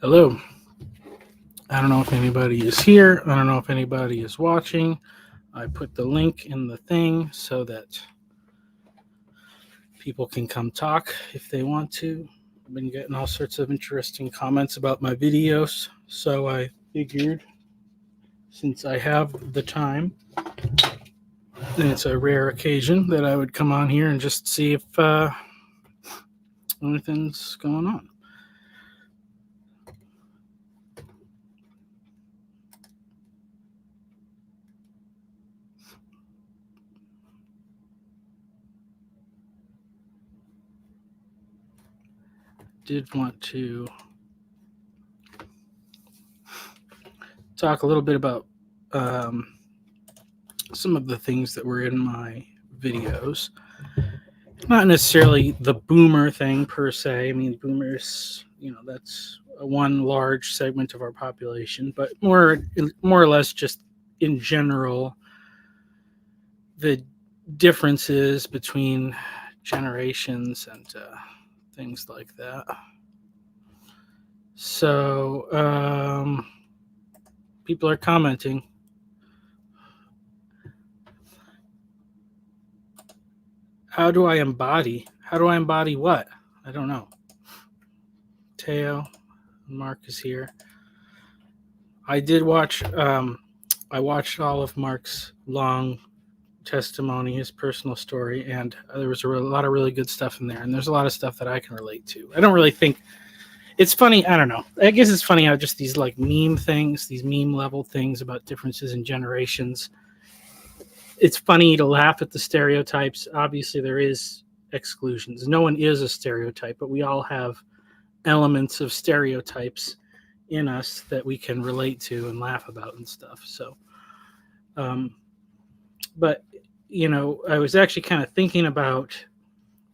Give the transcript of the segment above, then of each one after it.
Hello. I don't know if anybody is here. I don't know if anybody is watching. I put the link in the thing so that people can come talk if they want to. I've been getting all sorts of interesting comments about my videos, so I figured since I have the time, and it's a rare occasion, that I would come on here and just see if anything's going on. Did want to talk a little bit about some of the things that were in my videos. Not necessarily the boomer thing per se. I mean, boomers, that's one large segment of our population, but more or less just in general, the differences between generations and things like that. So, people are commenting. How do I embody? How do I embody what? I don't know. Teo, Mark is here. I did watch. I watched all of Mark's long testimony, his personal story, and there was a lot of really good stuff in there. And there's a lot of stuff that I can relate to. I don't really think it's funny. I don't know. I guess it's funny how just these like meme things, these meme level things about differences in generations. It's funny to laugh at the stereotypes. Obviously, there is exclusions. No one is a stereotype, but we all have elements of stereotypes in us that we can relate to and laugh about and stuff. So, but I was actually kind of thinking about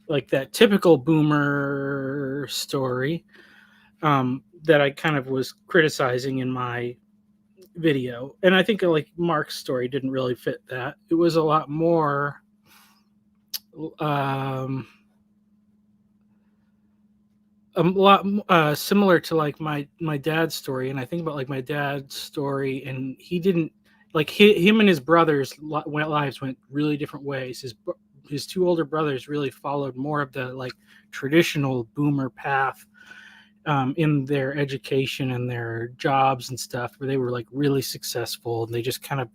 like that typical boomer story that I kind of was criticizing in my video, and I think like Mark's story didn't really fit that. It was a lot more similar to like my dad's story. And I think about like my dad's story, and he didn't like him and his brothers lives went really different ways. His two older brothers really followed more of the like traditional boomer path in their education and their jobs and stuff, where they were like really successful, and they just kind of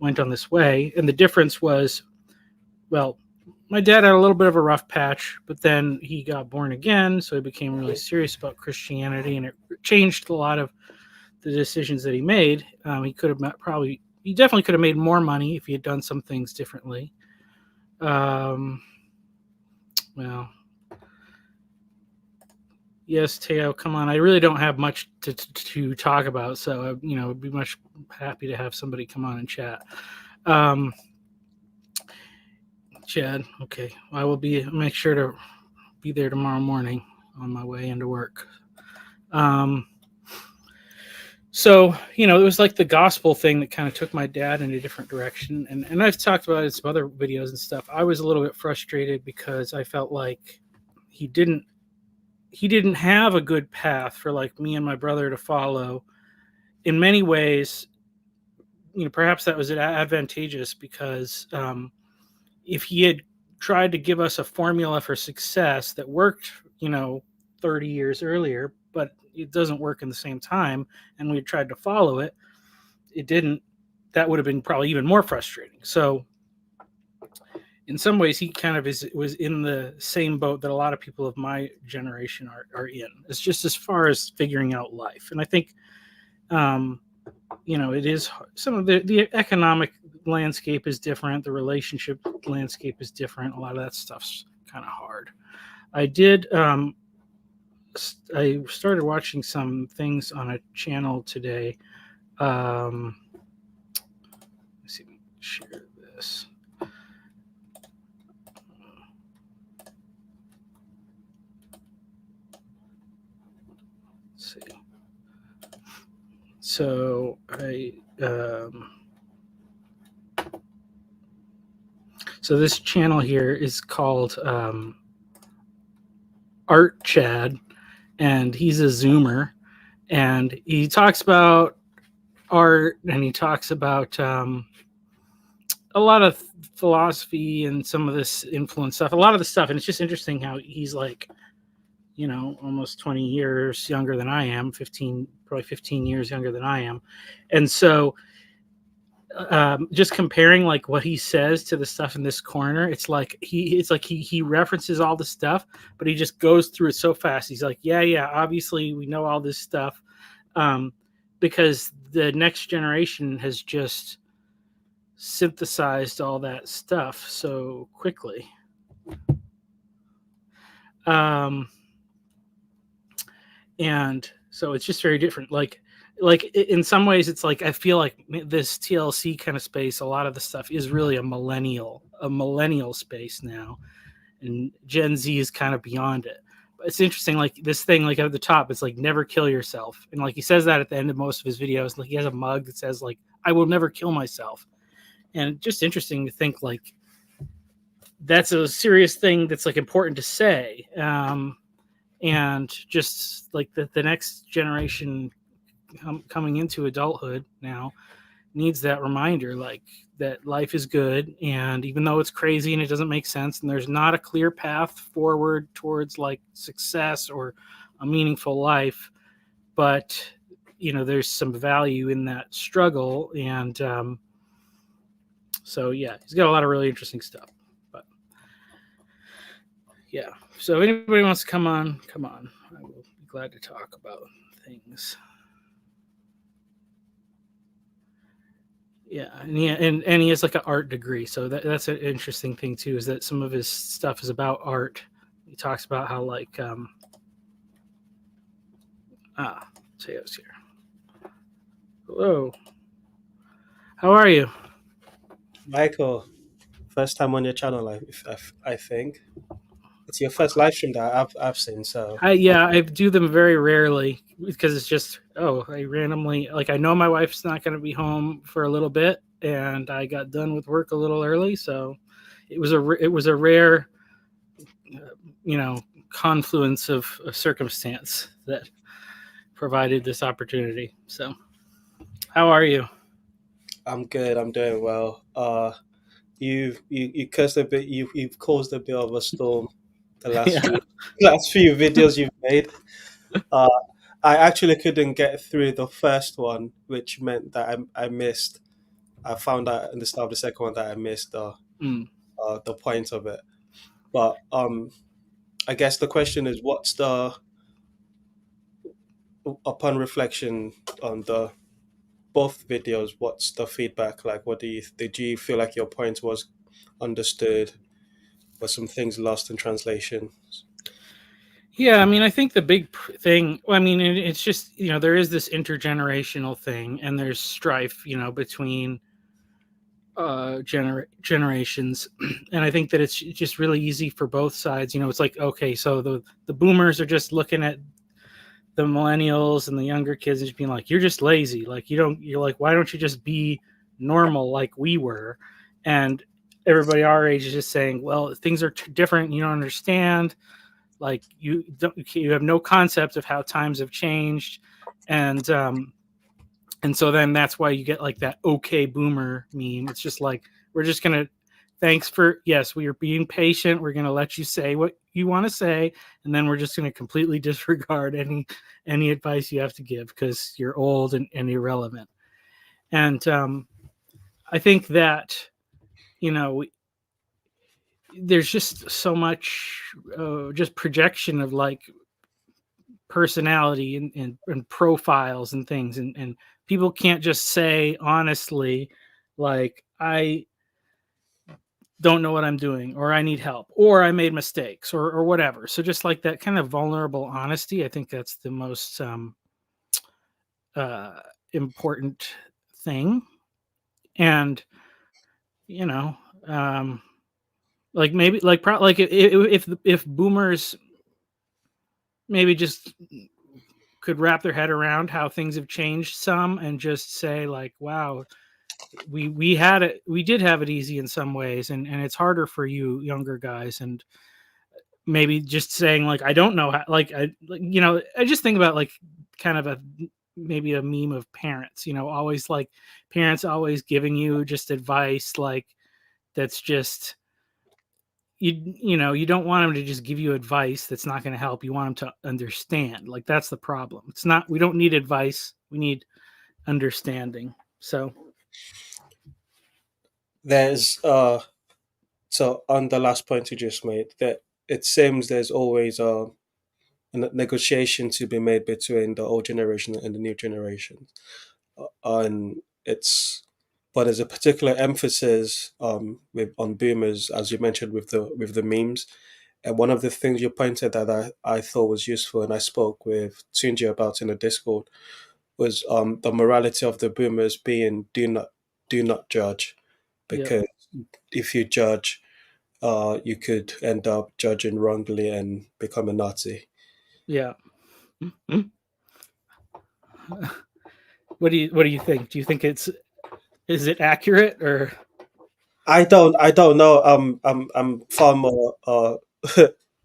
went on this way. And the difference was, well, my dad had a little bit of a rough patch, but then he got born again, so he became really serious about Christianity, and it changed a lot of the decisions that he made. He definitely could have made more money if he had done some things differently. Well, yes, Teo, come on. I really don't have much to talk about, so I'd be much happy to have somebody come on and chat. Chad, okay. I will make sure to be there tomorrow morning on my way into work. So, it was like the gospel thing that kind of took my dad in a different direction. And I've talked about it in some other videos and stuff. I was a little bit frustrated because I felt like he didn't have a good path for like me and my brother to follow. In many ways, perhaps that was advantageous because if he had tried to give us a formula for success that worked, 30 years earlier, but it doesn't work in the same time, and we tried to follow it, it didn't, that would have been probably even more frustrating. So in some ways, he kind of was in the same boat that a lot of people of my generation are in. It's just as far as figuring out life. And I think, it is some of the economic landscape is different. The relationship landscape is different. A lot of that stuff's kind of hard. I started watching some things on a channel today. Let's see if we can share this. Let's see. So so this channel here is called Art Chad, and he's a Zoomer, and he talks about art, and he talks about a lot of philosophy and some of this influence stuff, a lot of the stuff. And it's just interesting how he's like, almost 20 years younger than I am, 15, probably 15 years younger than I am. And so just comparing like what he says to the stuff in this corner, it's like he references all the stuff, but he just goes through it so fast. He's like, yeah, obviously we know all this stuff, because the next generation has just synthesized all that stuff so quickly. And so it's just very different. Like in some ways, it's like I feel like this TLC kind of space, a lot of the stuff is really a millennial space now, and Gen Z is kind of beyond it. But it's interesting, like this thing, like at the top, it's like never kill yourself, and like he says that at the end of most of his videos. Like he has a mug that says like I will never kill myself, and just interesting to think like that's a serious thing that's like important to say. And just like the next generation coming into adulthood now needs that reminder, like that life is good, and even though it's crazy and it doesn't make sense and there's not a clear path forward towards like success or a meaningful life, but there's some value in that struggle. And so yeah, he's got a lot of really interesting stuff. But yeah, so if anybody wants to come on, I will be glad to talk about things. Yeah, and he has like an art degree, so that's an interesting thing too. Is that some of his stuff is about art. He talks about how like Teo's here. Hello, how are you? Michael, first time on your channel, I think. It's your first live stream that I've seen, so I do them very rarely because it's just I randomly, like, I know my wife's not going to be home for a little bit, and I got done with work a little early, so it was a rare confluence of circumstance that provided this opportunity. So, how are you? I'm good. I'm doing well. You caused a bit. You've caused a bit of a storm the last Yeah. few last few videos you've made. Uh, I actually couldn't get through the first one, which meant that I missed. I found out in the start of the second one that I missed Mm. the point of it. But I guess the question is, what's the upon reflection on the both videos, what's the feedback like? What did you feel like your point was understood? Were some things lost in translation? Yeah, I mean, I think the big thing, well, I mean, it's just, there is this intergenerational thing, and there's strife, between generations. And I think that it's just really easy for both sides. It's like, okay, so the boomers are just looking at the millennials and the younger kids and just being like, you're just lazy. Like, you're like, why don't you just be normal like we were? And everybody our age is just saying, well, things are different. You don't understand. Like, you have no concept of how times have changed. And so then that's why you get like that okay boomer meme. It's just like, we're just gonna, thanks for, yes, we are being patient, we're gonna let you say what you want to say, and then we're just gonna completely disregard any advice you have to give because you're old and irrelevant. And I think that you know there's just so much just projection of like personality and profiles and things, and people can't just say honestly like, I don't know what I'm doing, or I need help, or I made mistakes, or whatever. So just like that kind of vulnerable honesty, I think that's the most uh, important thing. And you know um, like maybe like like if boomers maybe just could wrap their head around how things have changed some, and just say like, wow, we did have it easy in some ways, and it's harder for you younger guys. And maybe just saying like, I don't know how, like, I just think about like kind of a maybe a meme of parents, always like parents always giving you just advice like that's just you don't want them to just give you advice that's not going to help. You want them to understand. Like that's the problem. It's not we don't need advice. We need understanding. So, There's so on the last point you just made, that it seems there's always a negotiation to be made between the old generation and the new generation. And it's but there's a particular emphasis with on boomers, as you mentioned with the memes. And one of the things you pointed that I thought was useful, and I spoke with Tunji about in the Discord, was the morality of the boomers being do not judge, yep, because if you judge, you could end up judging wrongly and become a Nazi. yeah. What do you think? Do you think is it accurate or I don't know. I'm far more.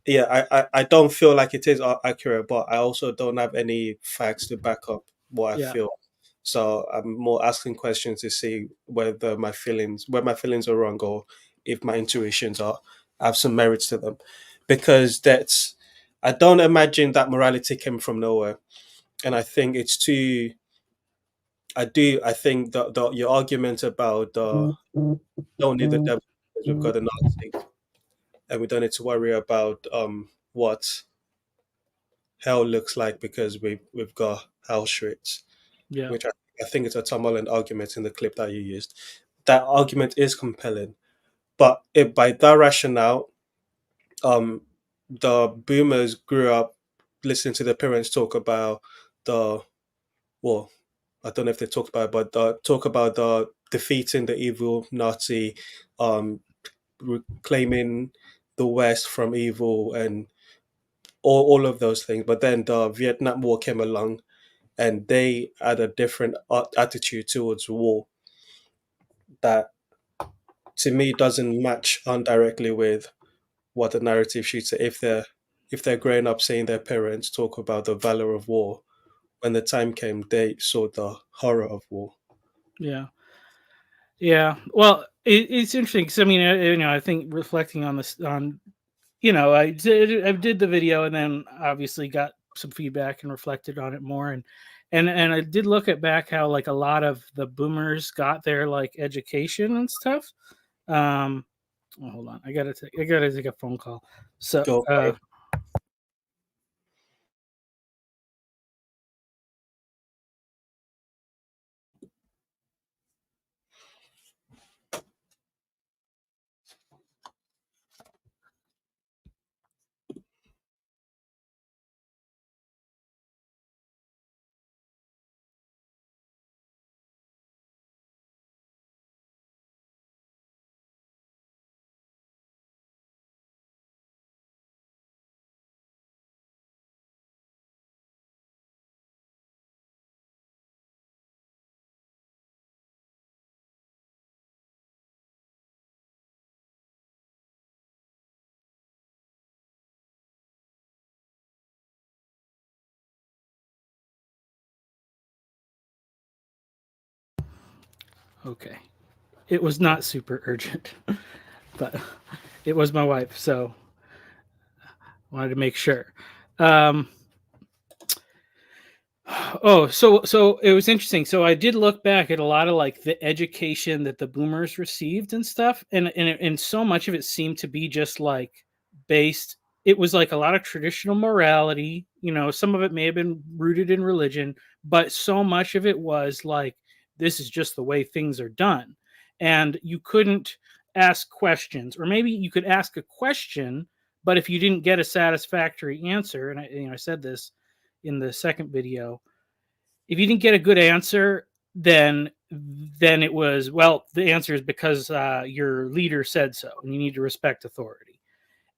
Yeah, I don't feel like it is accurate, but I also don't have any facts to back up what I yeah, feel. So I'm more asking questions to see where my feelings are wrong, or if my intuitions are have some merits to them, because that's I don't imagine that morality came from nowhere, and I think it's too. I think the your argument about don't need the devil because we've got a Nazi, and we don't need to worry about what hell looks like because we've got hell streets, yeah, which I think is a Tom Holland argument in the clip that you used. That argument is compelling, but by that rationale, um, the boomers grew up listening to their parents talk about the well, I don't know if they talked about it, but talk about the defeating the evil Nazi, um, reclaiming the West from evil, and all of those things. But then the Vietnam War came along, and they had a different attitude towards war that, to me, doesn't match on directly with what the narrative should say. If they're growing up seeing their parents talk about the valor of war, when the time came, they saw the horror of war. yeah, yeah. Well, it's interesting because I mean, I think reflecting on this, on I did the video and then obviously got some feedback and reflected on it more and I did look at back how like a lot of the boomers got their like education and stuff. Um, hold on, I gotta take a phone call. So, Go for it. okay, it was not super urgent, but it was my wife, so wanted to make sure. Um, Oh, so it was interesting. So I did look back at a lot of like the education that the boomers received and stuff, and so much of it seemed to be just like based. It was like a lot of traditional morality. Some of it may have been rooted in religion, but so much of it was like this is just the way things are done, and you couldn't ask questions, or maybe you could ask a question, but if you didn't get a satisfactory answer, and I said this in the second video, if you didn't get a good answer, then it was, well, the answer is because your leader said so and you need to respect authority.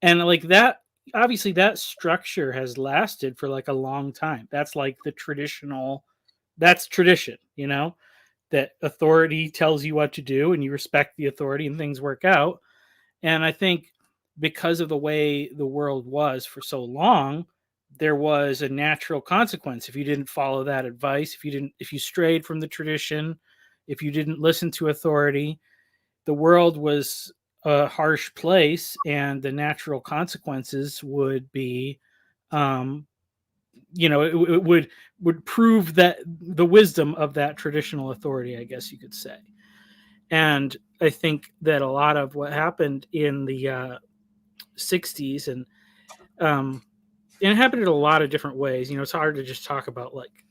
And like that, obviously that structure has lasted for like a long time. That's like the traditional, that's tradition, that authority tells you what to do and you respect the authority and things work out. And I think because of the way the world was for so long, there was a natural consequence if you didn't follow that advice, if you strayed from the tradition, if you didn't listen to authority. The world was a harsh place, and the natural consequences would be, um, it would prove that the wisdom of that traditional authority, I guess you could say. And I think that a lot of what happened in the 60s, um, and it happened in a lot of different ways. It's hard to just talk about like,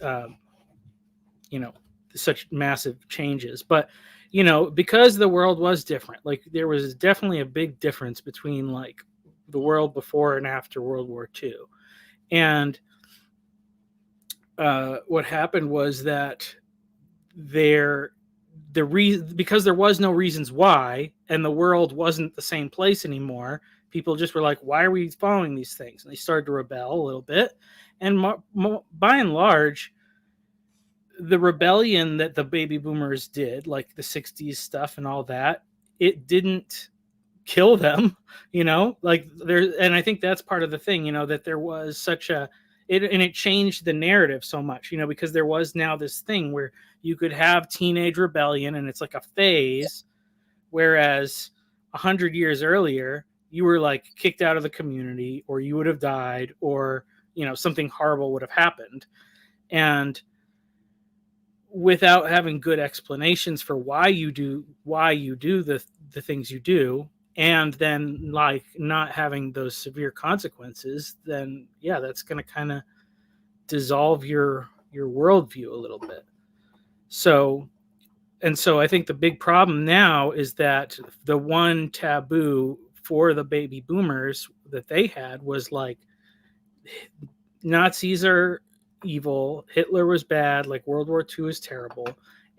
um, you know, such massive changes, but because the world was different, like there was definitely a big difference between like the world before and after World War II. And what happened was that there the reason because there was no reasons why, and the world wasn't the same place anymore, people just were like, why are we following these things? And they started to rebel a little bit. And by and large, the rebellion that the baby boomers did, like the 60s stuff and all that, it didn't kill them, like there. And I think that's part of the thing, that there was such a it and it changed the narrative so much, because there was now this thing where you could have teenage rebellion and it's like a phase, whereas 100 years earlier you were like kicked out of the community, or you would have died, or something horrible would have happened. And without having good explanations for why you do the things you do, and then like not having those severe consequences, then yeah, that's going to kind of dissolve your worldview a little bit. So I think the big problem now is that the one taboo for the baby boomers that they had was like, Nazis are evil, Hitler was bad, like World War II is terrible,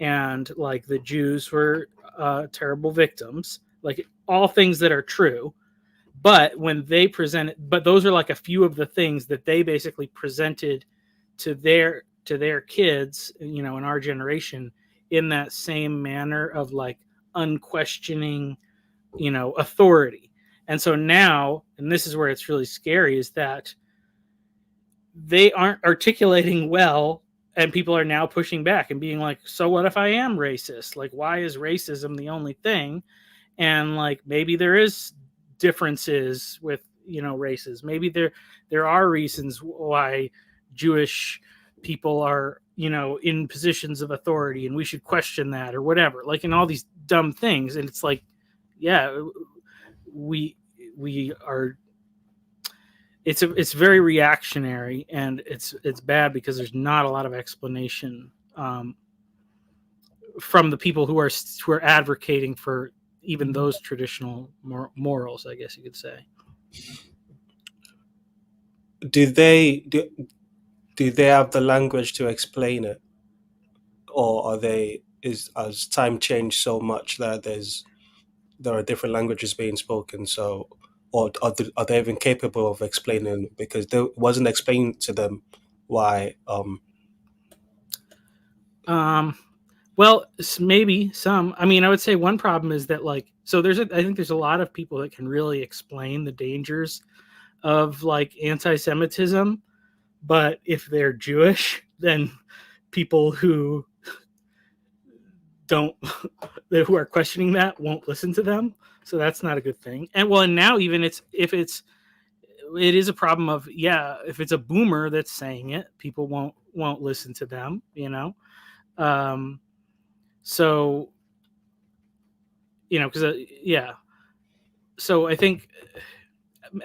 and like the Jews were terrible victims, like all things that are true. But when they presented, but those are like a few of the things that they basically presented to their kids, in our generation, in that same manner of like unquestioning, authority. And so now, and this is where it's really scary, is that they aren't articulating well, and people are now pushing back and being like, so what if I am racist? Like, why is racism the only thing? And like, maybe there is differences with races. Maybe there are reasons why Jewish people are in positions of authority, and we should question that, or whatever, like in all these dumb things. And it's like, yeah, we we are it's very reactionary, and it's bad because there's not a lot of explanation, from the people who are advocating for even those traditional morals, I guess you could say. Do they do they have the language to explain it, or are they is has time changed so much that there are different languages being spoken? So, or are they even capable of explaining? Because there wasn't explained to them why. Um, well, maybe some. I mean, I would say one problem is that like, so I think there's a lot of people that can really explain the dangers of like anti-Semitism, but if they're Jewish, then people who don't who are questioning that won't listen to them. So that's not a good thing. And well, and now even it is a problem of, yeah, if it's a boomer that's saying it, people won't listen to them. Um, so because yeah. So I think,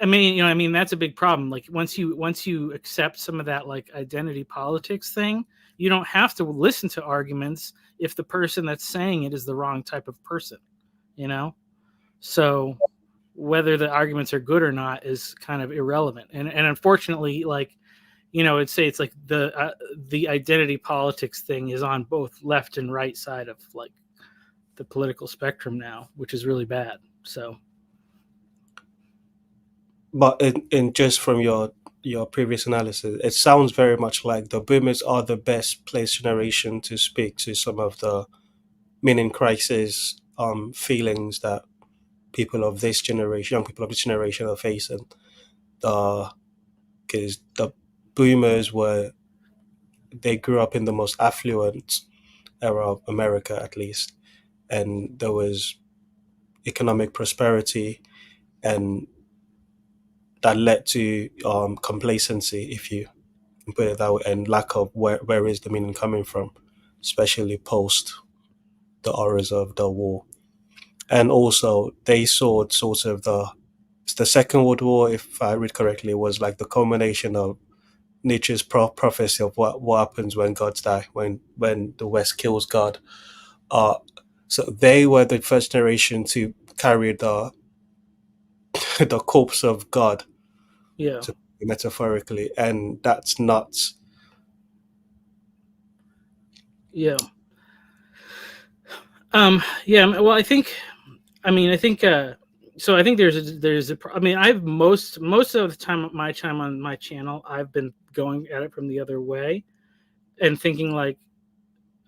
I mean that's a big problem. Like once you accept some of that like identity politics thing, you don't have to listen to arguments if the person that's saying it is the wrong type of person. You know, so whether the arguments are good or not is kind of irrelevant. And unfortunately, like I'd say it's like the identity politics thing is on both left and right side of like the political spectrum now, which is really bad. So But in just from your previous analysis, it sounds very much like the boomers are the best placed generation to speak to some of the meaning crisis feelings that people of this generation, young people of this generation, are facing. because the boomers were they grew up in the most affluent era of America, at least, and there was economic prosperity, and that led to complacency, if you can put it that way, and lack of where is the meaning coming from, especially post the horrors of the war. And also, they saw sort of the Second World War, if I read correctly, was like the culmination of Nietzsche's prophecy of what happens when gods die, when the West kills God. Uh, so they were the first generation to carry the the corpse of God, Yeah. to metaphorically, and that's not. Yeah. Yeah. Well, I think. So I think I mean, I've most of the time, my time on my channel, I've been going at it from the other way and thinking like,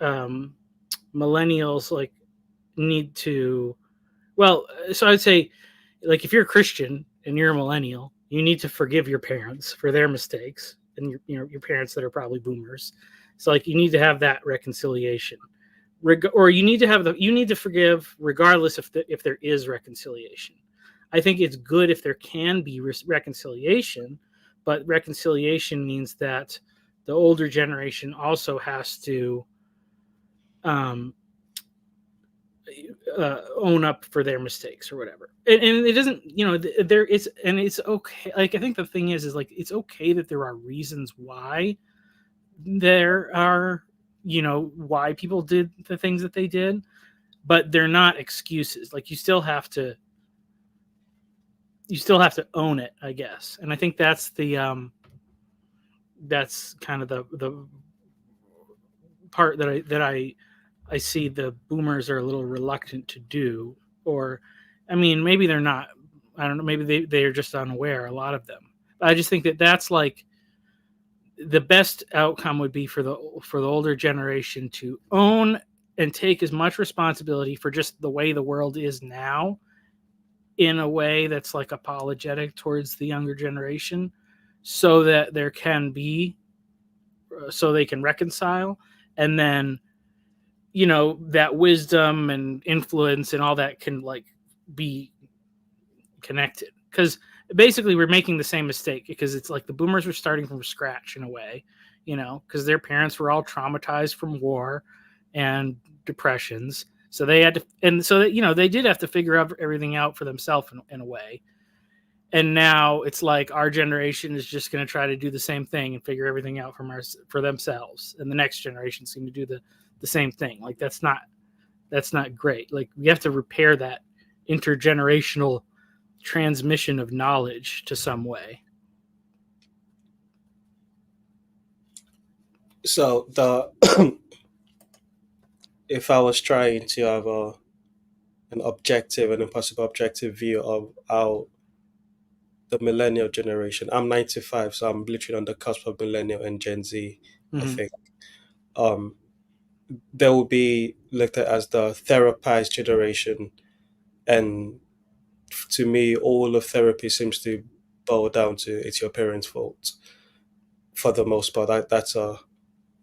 um, millennials like need to. Well, so I'd say, like, if you're a Christian and you're a millennial, you need to forgive your parents for their mistakes, and your parents that are probably boomers. So like, you need to have that reconciliation, or you need to forgive regardless if there is reconciliation. I think it's good if there can be reconciliation, but reconciliation means that the older generation also has to, um, own up for their mistakes or whatever. And it doesn't, there it's and it's okay. Like, I think the thing is like, it's okay that there are reasons why there are, why people did the things that they did, but they're not excuses. Like, you still have to own it, I guess. And I think that's kind of the part that I see the boomers are a little reluctant to do. Or, I mean, maybe they're not. I don't know. Maybe they're just unaware. A lot of them. I just think that that's like the best outcome would be for the older generation to own and take as much responsibility for just the way the world is now, in a way that's like apologetic towards the younger generation, so that there can be, so they can reconcile. And then, that wisdom and influence and all that can like be connected, because basically we're making the same mistake, because it's like the boomers were starting from scratch in a way, because their parents were all traumatized from war and depressions, so they had to, and so that, they did have to figure out everything out for themselves in a way. And now it's like our generation is just going to try to do the same thing and figure everything out for themselves, and the next generation is going to do the same thing. Like, that's not great. Like, we have to repair that intergenerational transmission of knowledge to some way. So the if I was trying to have an objective, an impossible objective view of how the millennial generation. I'm 95, so I'm literally on the cusp of millennial and Gen Z, I Hmm. think. Um, they will be looked at as the therapized generation. And to me, all of therapy seems to boil down to it's your parents' fault for the most part. That's a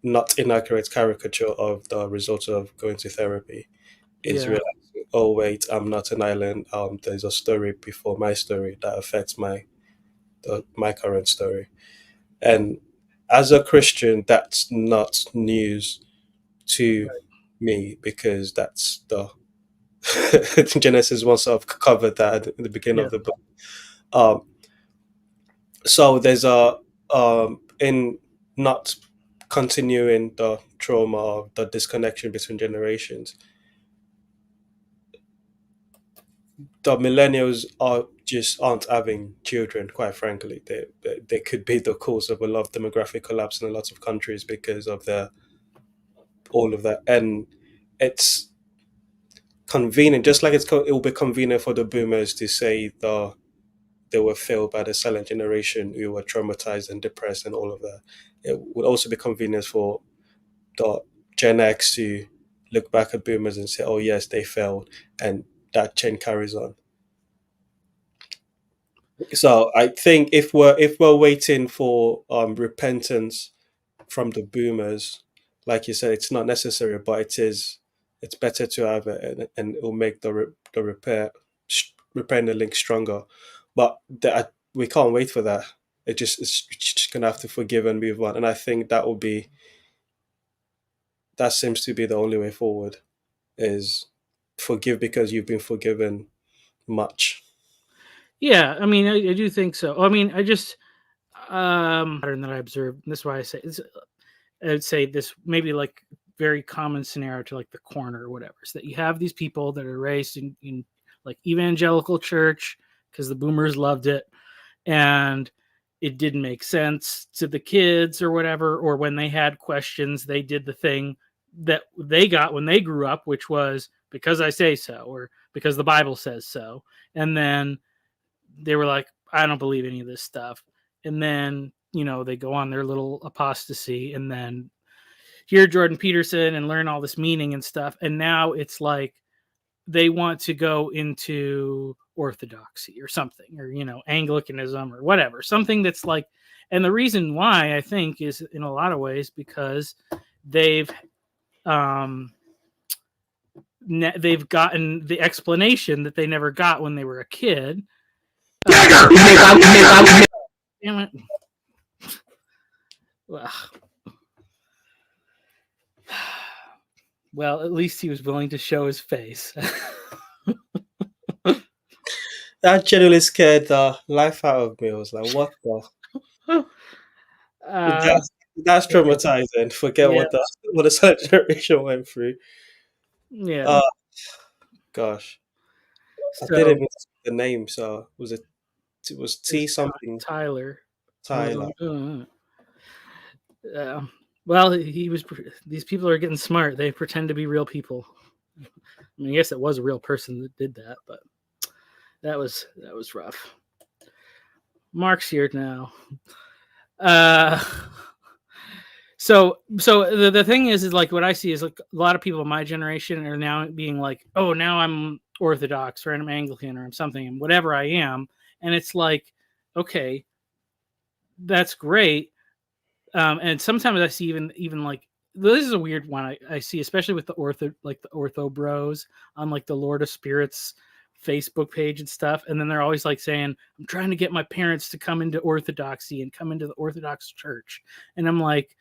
not inaccurate caricature of the results of going to therapy. Is Yeah. realizing, oh wait, I'm not an island. There's a story before my story that affects my current story. And as a Christian, that's not news to me, because that's the Genesis one sort of covered that at the beginning Yeah. of the book. Um, so there's a in not continuing the trauma of the disconnection between generations. The millennials are just aren't having children. Quite frankly, they could be the cause of a lot of demographic collapse in a lot of countries because of their all of that. And it's convenient, just like it will be convenient for the boomers to say they were failed by the silent generation who were traumatized and depressed and all of that. It would also be convenient for the Gen X to look back at boomers and say, "Oh yes, they failed," and that chain carries on. So I think if we're waiting for repentance from the boomers, like you said, it's not necessary, but it is. It's better to have it, and it will make the repair link stronger. But we can't wait for that. It's just gonna have to forgive and move on, and I think that seems to be the only way forward. Is forgive because you've been forgiven much. Yeah, I mean, I do think so. I mean, I just pattern that I observed. And this is why I'd say this maybe like very common scenario to like the corner or whatever. Is that you have these people that are raised in like evangelical church because the boomers loved it, and it didn't make sense to the kids or whatever, or when they had questions, they did the thing that they got when they grew up, which was because I say so, or because the Bible says so. And then they were like, I don't believe any of this stuff. And then, they go on their little apostasy and then hear Jordan Peterson and learn all this meaning and stuff. And now it's like they want to go into orthodoxy or something, or, Anglicanism or whatever, something that's like, and the reason why I think is in a lot of ways because they've, um, they've gotten the explanation that they never got when they were a kid. Damn it. Well, at least he was willing to show his face. That genuinely scared the life out of me. I was like, what the? uh, That's traumatizing. Forget yeah, what the second generation went through. yeah. Uh gosh. I didn't So even see the name, so it was it was T something Tyler. I was Tyler. like, well, he was. These people are getting smart. They pretend to be real people. I mean, I guess it was a real person that did that, but that was rough. Mark's here now. Uh, so the thing is like what I see is like a lot of people in my generation are now being like, oh, now I'm Orthodox or I'm Anglican or I'm something and whatever I am, and it's like, okay, that's great. And sometimes I see even like this is a weird one I see, especially with the ortho bros on like the Lord of Spirits Facebook page and stuff. And then they're always like saying, I'm trying to get my parents to come into orthodoxy and come into the Orthodox church. And I'm like,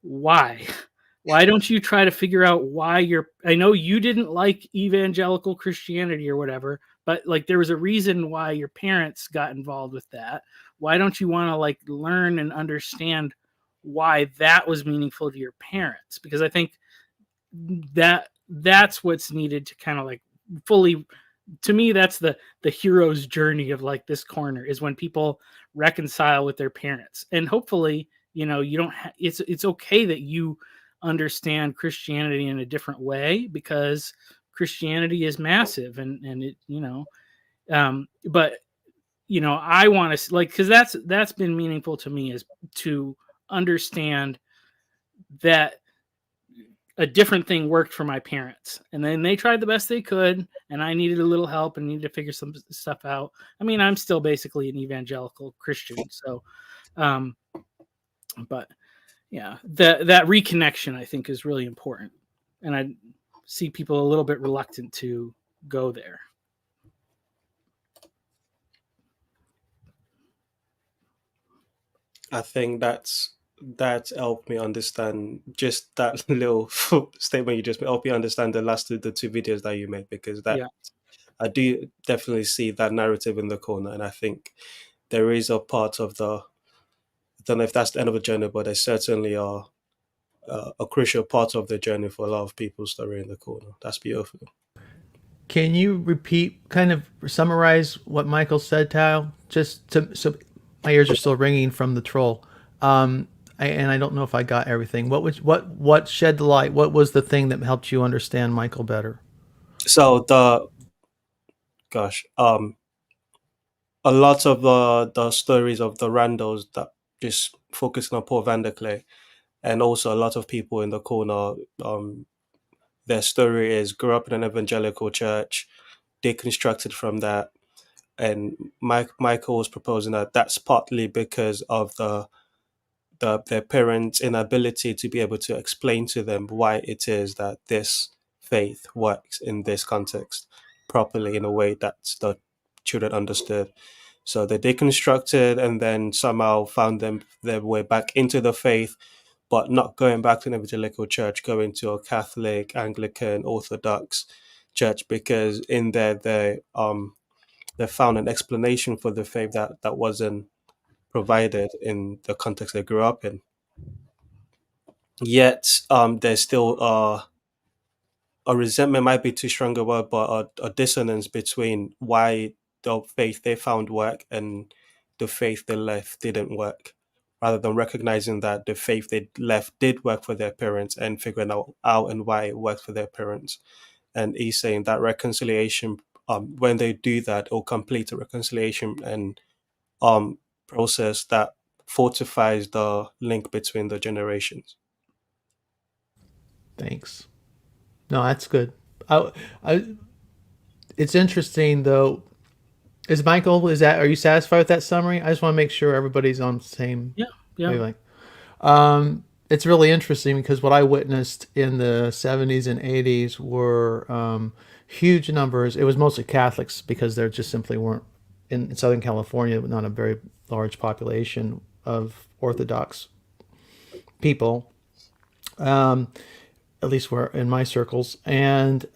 why? Why don't you try to figure out why I know you didn't like evangelical Christianity or whatever, but like there was a reason why your parents got involved with that. Why don't you want to like learn and understand why that was meaningful to your parents? Because I think that's what's needed to kind of like fully, to me, that's the hero's journey of like this corner is when people reconcile with their parents. And hopefully, you don't it's okay that you understand Christianity in a different way, because Christianity is massive, and it, but I want to like, because that's been meaningful to me, is to understand that a different thing worked for my parents, and then they tried the best they could, and I needed a little help and needed to figure some stuff out. I mean, I'm still basically an evangelical Christian, so um but yeah, that reconnection I think is really important, and I see people a little bit reluctant to go there. I think that's helped me understand just that little statement you just made, helped me understand the two videos that you made, because that Yeah, I do definitely see that narrative in the corner, and I think there is a part of I don't know if that's the end of the journey, but there certainly are a crucial part of the journey for a lot of people story in the corner. That's beautiful. Can you repeat, kind of summarize what Michael said, Tal? Just so my ears are still ringing from the troll. And I don't know if I got everything. What shed the light? What was the thing that helped you understand Michael better? So gosh, a lot of the stories of the randos that just focusing on Paul Vanderklay, and also a lot of people in the corner. Their story is grew up in an evangelical church, deconstructed from that, and Michael was proposing that that's partly because of their parents' inability to be able to explain to them why it is that this faith works in this context properly in a way that the children understood. So they deconstructed and then somehow found their way back into the faith, but not going back to an evangelical church, going to a Catholic, Anglican, Orthodox church, because in there they found an explanation for the faith that wasn't provided in the context they grew up in. Yet there's still a resentment, might be too strong a word, but a dissonance between why the faith they found work and the faith they left didn't work, rather than recognizing that the faith they left did work for their parents and figuring out how and why it worked for their parents. And he's saying that reconciliation, when they do that, or complete a reconciliation and process that fortifies the link between the generations. Thanks. No, that's good. I it's interesting though. Is Michael? Is that? Are you satisfied with that summary? I just want to make sure everybody's on the same Yeah, yeah. wavelength. It's really interesting because what I witnessed in the 70s and 80s were huge numbers. It was mostly Catholics because there just simply weren't in Southern California, not a very large population of Orthodox people, at least where in my circles, and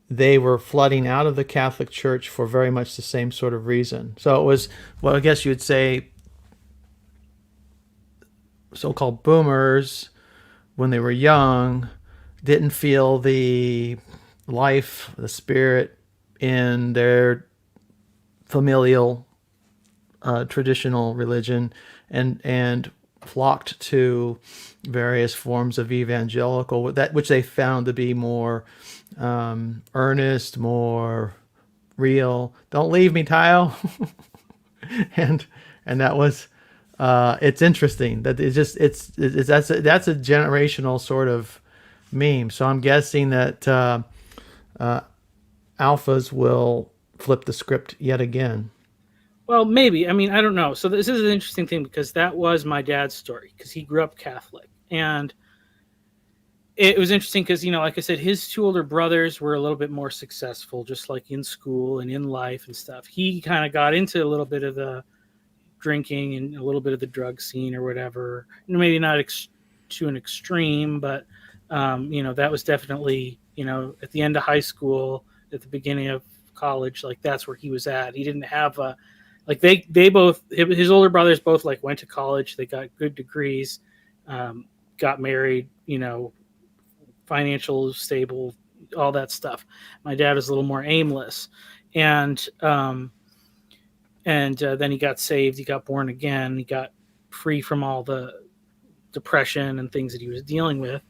they were flooding out of the Catholic Church for very much the same sort of reason. So it was, well, I guess you would say, so-called boomers, when they were young, didn't feel the life, the spirit in their familial traditional religion, and flocked to various forms of evangelical, that which they found to be more earnest, more real. Don't leave me, Tayo. and that was it's interesting that it's that's a generational sort of meme. So I'm guessing that alphas will flip the script yet again. Well, maybe. I mean, I don't know. So this is an interesting thing because that was my dad's story because he grew up Catholic, and it was interesting because, like I said, his two older brothers were a little bit more successful, just like in school and in life and stuff. He kind of got into a little bit of the drinking and a little bit of the drug scene or whatever. Maybe not to an extreme, but that was definitely, at the end of high school, at the beginning of college, like that's where he was at. He didn't have a, like they both, his older brothers both like went to college. They got good degrees, got married, financial stable, all that stuff. My dad was a little more aimless, and then he got saved. He got born again. He got free from all the depression and things that he was dealing with,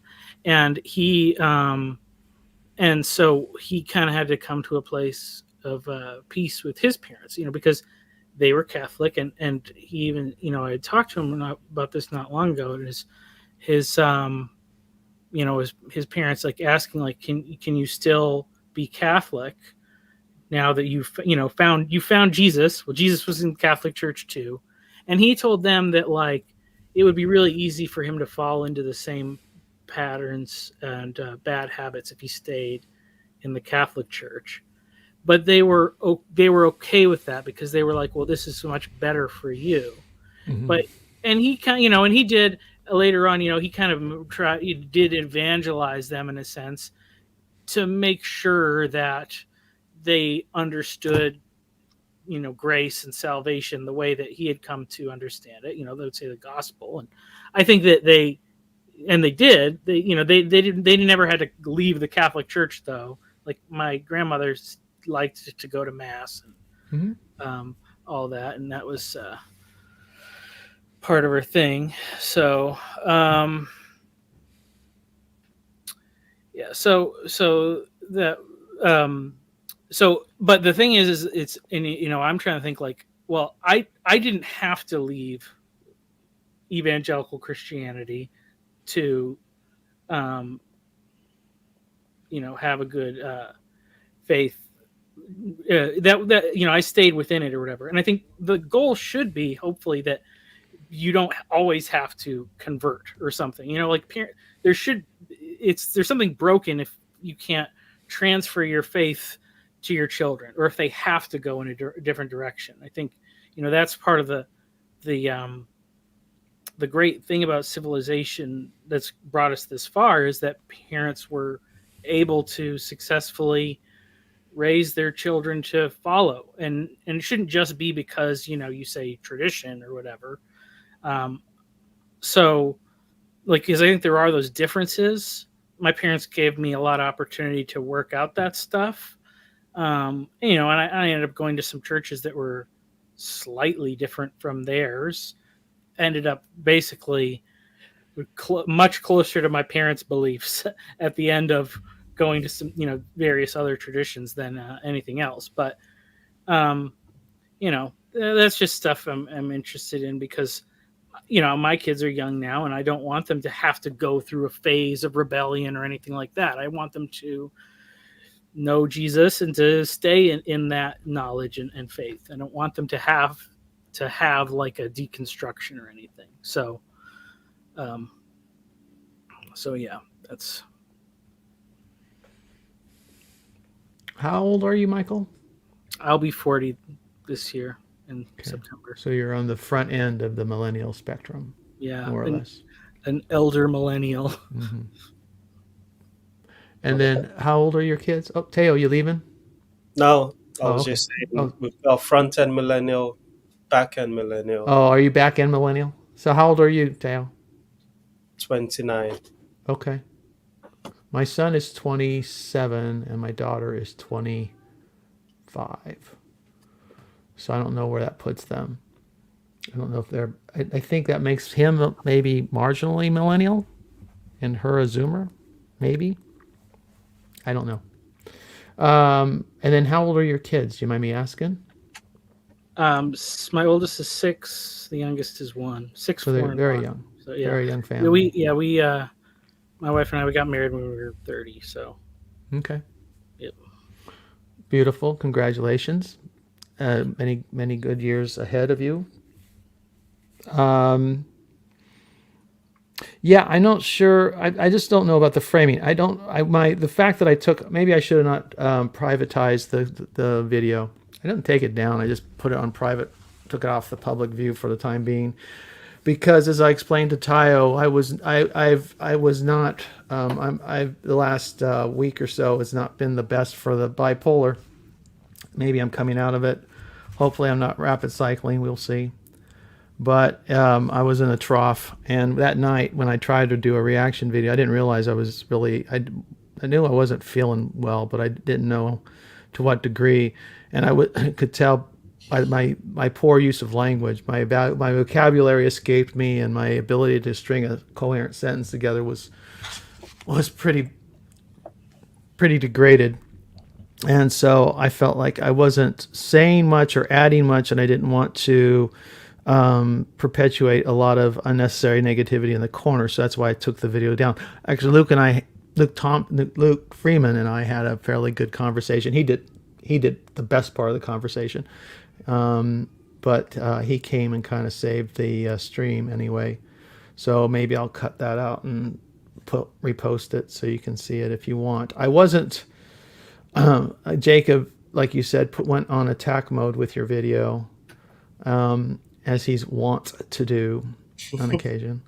and so he kind of had to come to a place of peace with his parents, because they were Catholic, and he even, I had talked to him about this not long ago. And his his parents like asking like, can you still be Catholic now that you've found Jesus? Well, Jesus was in the Catholic Church too, and he told them that like it would be really easy for him to fall into the same patterns and bad habits if he stayed in the Catholic Church. But they were okay with that because they were like, well, this is so much better for you. Mm-hmm. But and he kind and he did later on, he kind of he did evangelize them in a sense to make sure that they understood, grace and salvation the way that he had come to understand it. They would say the gospel, and I think that they did. They never had to leave the Catholic Church though. Like my grandmother liked to go to mass and all that, and that was part of her thing. So yeah, so that but the thing is it's, and I'm trying to think like, well, I didn't have to leave evangelical Christianity to have a good faith that I stayed within it or whatever. And I think the goal should be hopefully that you don't always have to convert or something. Like there should there's something broken if you can't transfer your faith to your children, or if they have to go in a different direction. I think that's part of the great thing about civilization that's brought us this far, is that parents were able to successfully raise their children to follow, and it shouldn't just be because you say tradition or whatever. So like, because I think there are those differences. My parents gave me a lot of opportunity to work out that stuff. And I ended up going to some churches that were slightly different from theirs. Ended up basically much closer to my parents' beliefs at the end of going to some various other traditions than anything else. But that's just stuff I'm interested in, because my kids are young now, and I don't want them to have to go through a phase of rebellion or anything like that. I want them to know Jesus and to stay in that knowledge and faith. I don't want them to have like a deconstruction or anything. So yeah, that's. How old are you, Michael? I'll be 40 this year in September. So you're on the front end of the millennial spectrum. Yeah, more or less. An elder millennial. Mm-hmm. And then, how old are your kids? Oh, Teo, you leaving? No, I was just saying, we've got front end millennial, back end millennial. Oh, are you back end millennial? So how old are you, Teo? 29. Okay. My son is 27 and my daughter is 25. So I don't know where that puts them. I don't know if they're... I think that makes him maybe marginally millennial and her a Zoomer, maybe. I don't know. And then how old are your kids? Do you mind me asking? My oldest is 6. The youngest is 1. 6, so 4, they're and very 1. young. So, yeah. Very young family. We my wife and I, we got married when we were 30. So. Okay. Yep. Beautiful. Congratulations. Many good years ahead of you. Yeah, I'm not sure. I just don't know about the framing. The fact that I took, maybe I should have not privatized the video. I didn't take it down. I just put it on private, took it off the public view for the time being, because as I explained to Tayo, the last week or so has not been the best for the bipolar. Maybe I'm coming out of it. Hopefully I'm not rapid cycling. We'll see. But I was in a trough, and that night when I tried to do a reaction video, I didn't realize I was really, I knew I wasn't feeling well, but I didn't know to what degree. And I could tell by my poor use of language, my vocabulary escaped me, and my ability to string a coherent sentence together was pretty degraded. And so I felt like I wasn't saying much or adding much, and I didn't want to perpetuate a lot of unnecessary negativity in the corner. So that's why I took the video down. Actually, Luke Freeman and I had a fairly good conversation. He did the best part of the conversation. But he came and kind of saved the stream anyway. So maybe I'll cut that out and repost it so you can see it if you want. I wasn't, Jacob, like you said, went on attack mode with your video, as he's wont to do on occasion.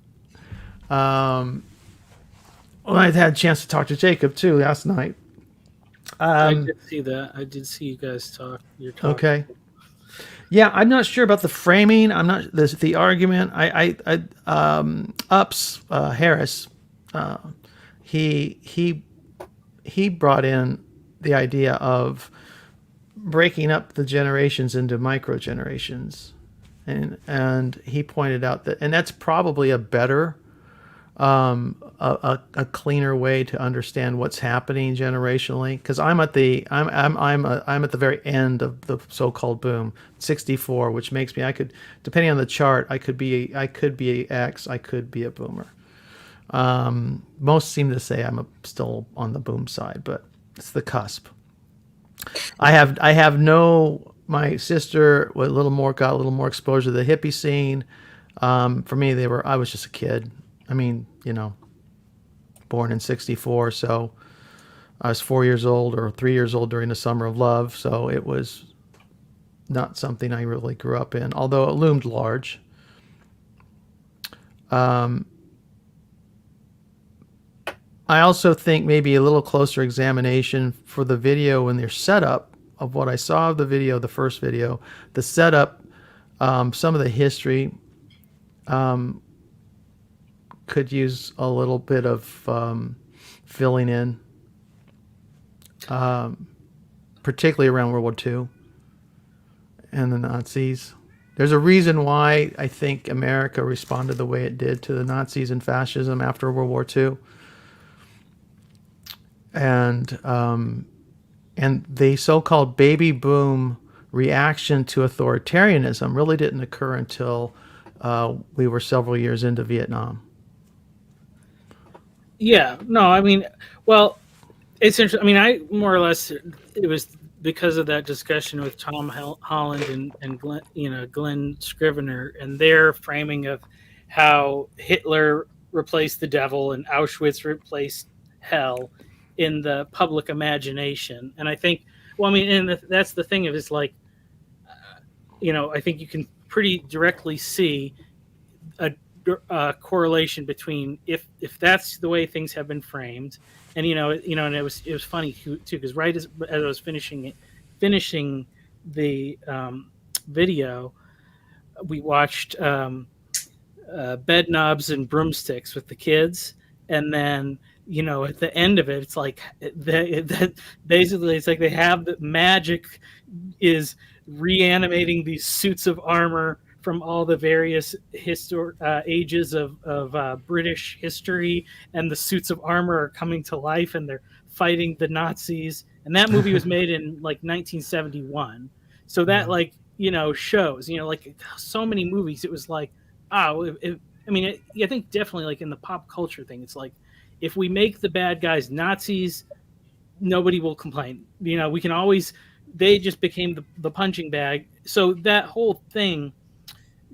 Well, I had a chance to talk to Jacob too last night. I did see that. I did see you guys talk. You're talking. Okay. Yeah, I'm not sure about the framing. I'm not the argument. Harris, he brought in the idea of breaking up the generations into micro generations, and he pointed out that, and that's probably a better, a cleaner way to understand what's happening generationally. Because I'm at the very end of the so-called boom, 64, which makes me, depending on the chart, I could be X, I could be a boomer. Most seem to say I'm still on the boom side, but it's the cusp. I have no. My sister got a little more exposure to the hippie scene. For me, I was just a kid. I mean, born in '64, so I was 4 years old or 3 years old during the Summer of Love. So it was not something I really grew up in, although it loomed large. Um, I also think maybe a little closer examination for the video and their setup of what I saw of the video, the first video, the setup, some of the history um, could use a little bit of filling in, um, particularly around World War II and the Nazis. There's a reason why I think America responded the way it did to the Nazis and fascism after World War II. And the so-called baby boom reaction to authoritarianism really didn't occur until we were several years into Vietnam. Yeah, no, I mean, well, it's interesting. I mean, I more or less it was because of that discussion with Tom Holland and Glenn, Glenn Scrivener and their framing of how Hitler replaced the devil and Auschwitz replaced hell in the public imagination. And I think, well, I mean, and that's the thing of it's like, I think you can pretty directly see a, correlation between if that's the way things have been framed, and and it was funny too because right as I was finishing the video, we watched Bed Knobs and Broomsticks with the kids, and then at the end of it, it's like that basically it's like they have the magic is reanimating these suits of armor from all the various ages of British history, and the suits of armor are coming to life, and they're fighting the Nazis. And that movie was made in like 1971, so that shows like so many movies. It was like, I mean, I think definitely like in the pop culture thing, it's like if we make the bad guys Nazis, nobody will complain. We can always. They just became the punching bag. So that whole thing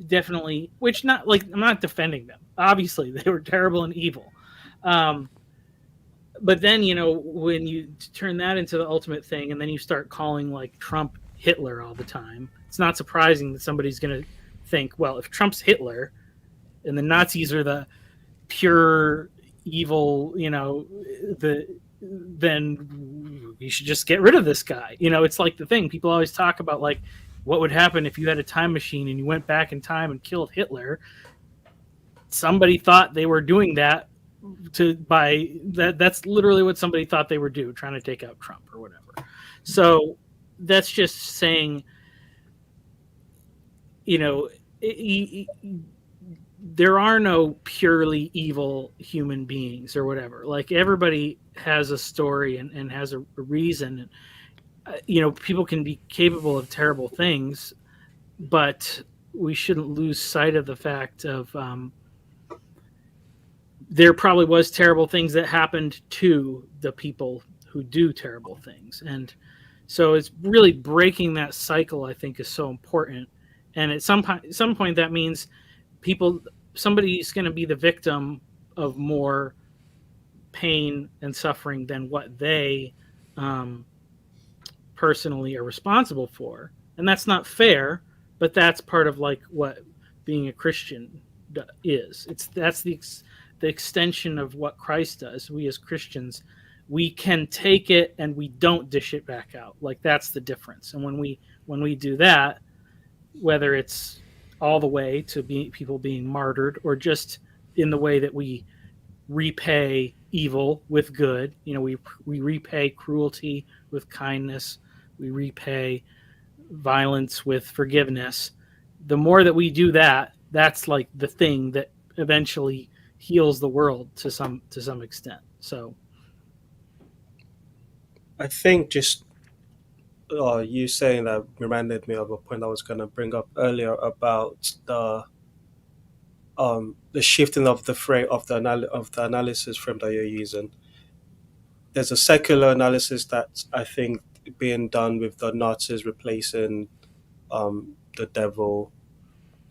definitely, which not like I'm not defending them. Obviously, they were terrible and evil. But then when you turn that into the ultimate thing, and then you start calling like Trump Hitler all the time, it's not surprising that somebody's going to think, well, if Trump's Hitler and the Nazis are the pure evil, then we should just get rid of this guy. It's like the thing people always talk about, like what would happen if you had a time machine and you went back in time and killed Hitler. Somebody thought they were doing that that's literally what somebody thought they were doing, trying to take out Trump or whatever. So that's just saying, there are no purely evil human beings or whatever. Like everybody has a story and has a reason. People can be capable of terrible things, but we shouldn't lose sight of the fact of there probably was terrible things that happened to the people who do terrible things. And so it's really breaking that cycle, I think, is so important. And at some point that means somebody's going to be the victim of more pain and suffering than what they personally are responsible for. And that's not fair, but that's part of like what being a Christian is. That's the extension of what Christ does. We as Christians, we can take it and we don't dish it back out. Like that's the difference. And when we do that, whether it's all the way to people being martyred, or just in the way that we repay evil with good. We repay cruelty with kindness. We repay violence with forgiveness. The more that we do that, that's like the thing that eventually heals the world to some extent. So I think just you saying that reminded me of a point I was going to bring up earlier about the shifting of the frame of the analysis frame that you're using. There's a secular analysis that I think being done with the Nazis replacing the devil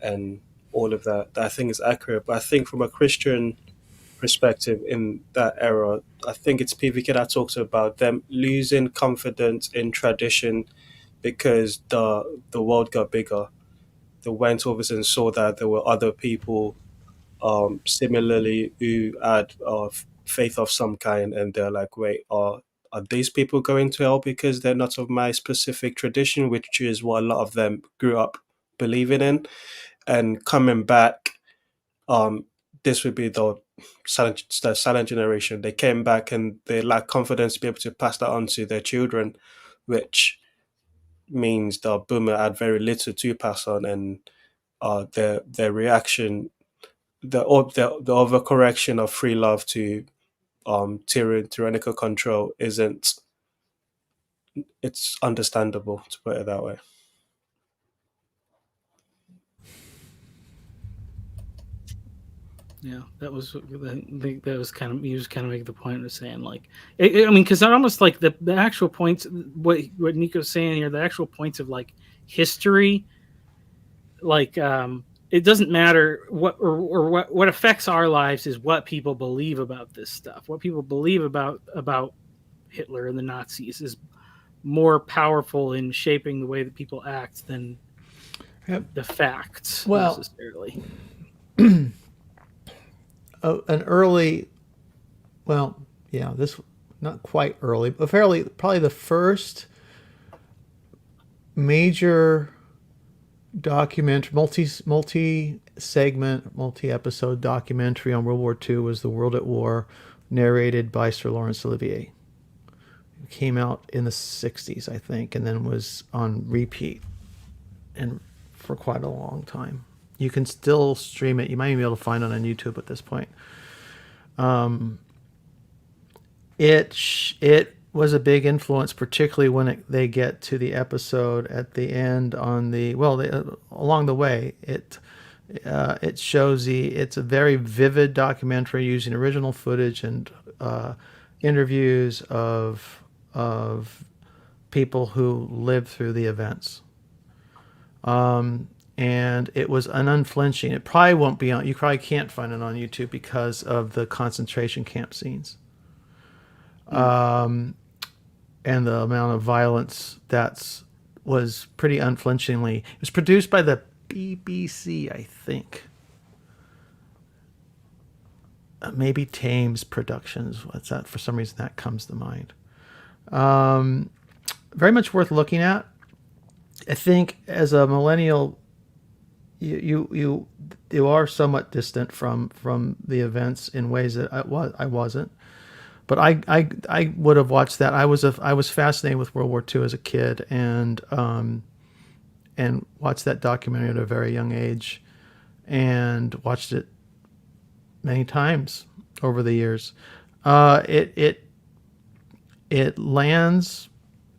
and all of that, I think is accurate. But I think from a Christian perspective in that era, I think it's PVK that talks about them losing confidence in tradition because the world got bigger. They went over and saw that there were other people similarly who had faith of some kind, and they're like, wait, are these people going to hell because they're not of my specific tradition, which is what a lot of them grew up believing in, and coming back, um, this would be the silent generation. They came back and they lack confidence to be able to pass that on to their children, which means the boomer had very little to pass on, and their reaction, the overcorrection of free love to tyrannical control isn't. It's understandable, to put it that way. Yeah, that was that was kind of, he was kind of making the point of saying like, I mean, because almost like the actual points, what Nico's saying here, the actual points of like history, like it doesn't matter what or what affects our lives is what people believe about this stuff. What people believe about Hitler and the Nazis is more powerful in shaping the way that people act than the facts necessarily. An early, well, yeah, this not quite early, but fairly, probably the first major documentary, multi-segment, multi-episode documentary on World War II was The World at War, narrated by Sir Laurence Olivier. It came out in the 60s, I think, and then was on repeat and for quite a long time. You can still stream it. You might even be able to find it on YouTube at this point. It was a big influence, particularly when they get to the episode at the end on the along the way. It shows it's a very vivid documentary using original footage and interviews of people who lived through the events. And it was an unflinching. It probably won't be on. You probably can't find it on YouTube because of the concentration camp scenes, and the amount of violence was pretty unflinchingly. It was produced by the BBC, I think. Maybe Thames Productions. What's that? For some reason, that comes to mind. Very much worth looking at. I think as a millennial, you are somewhat distant from the events in ways that I wasn't, but I would have watched that. I was fascinated with World War II as a kid, and watched that documentary at a very young age, and watched it many times over the years. It lands,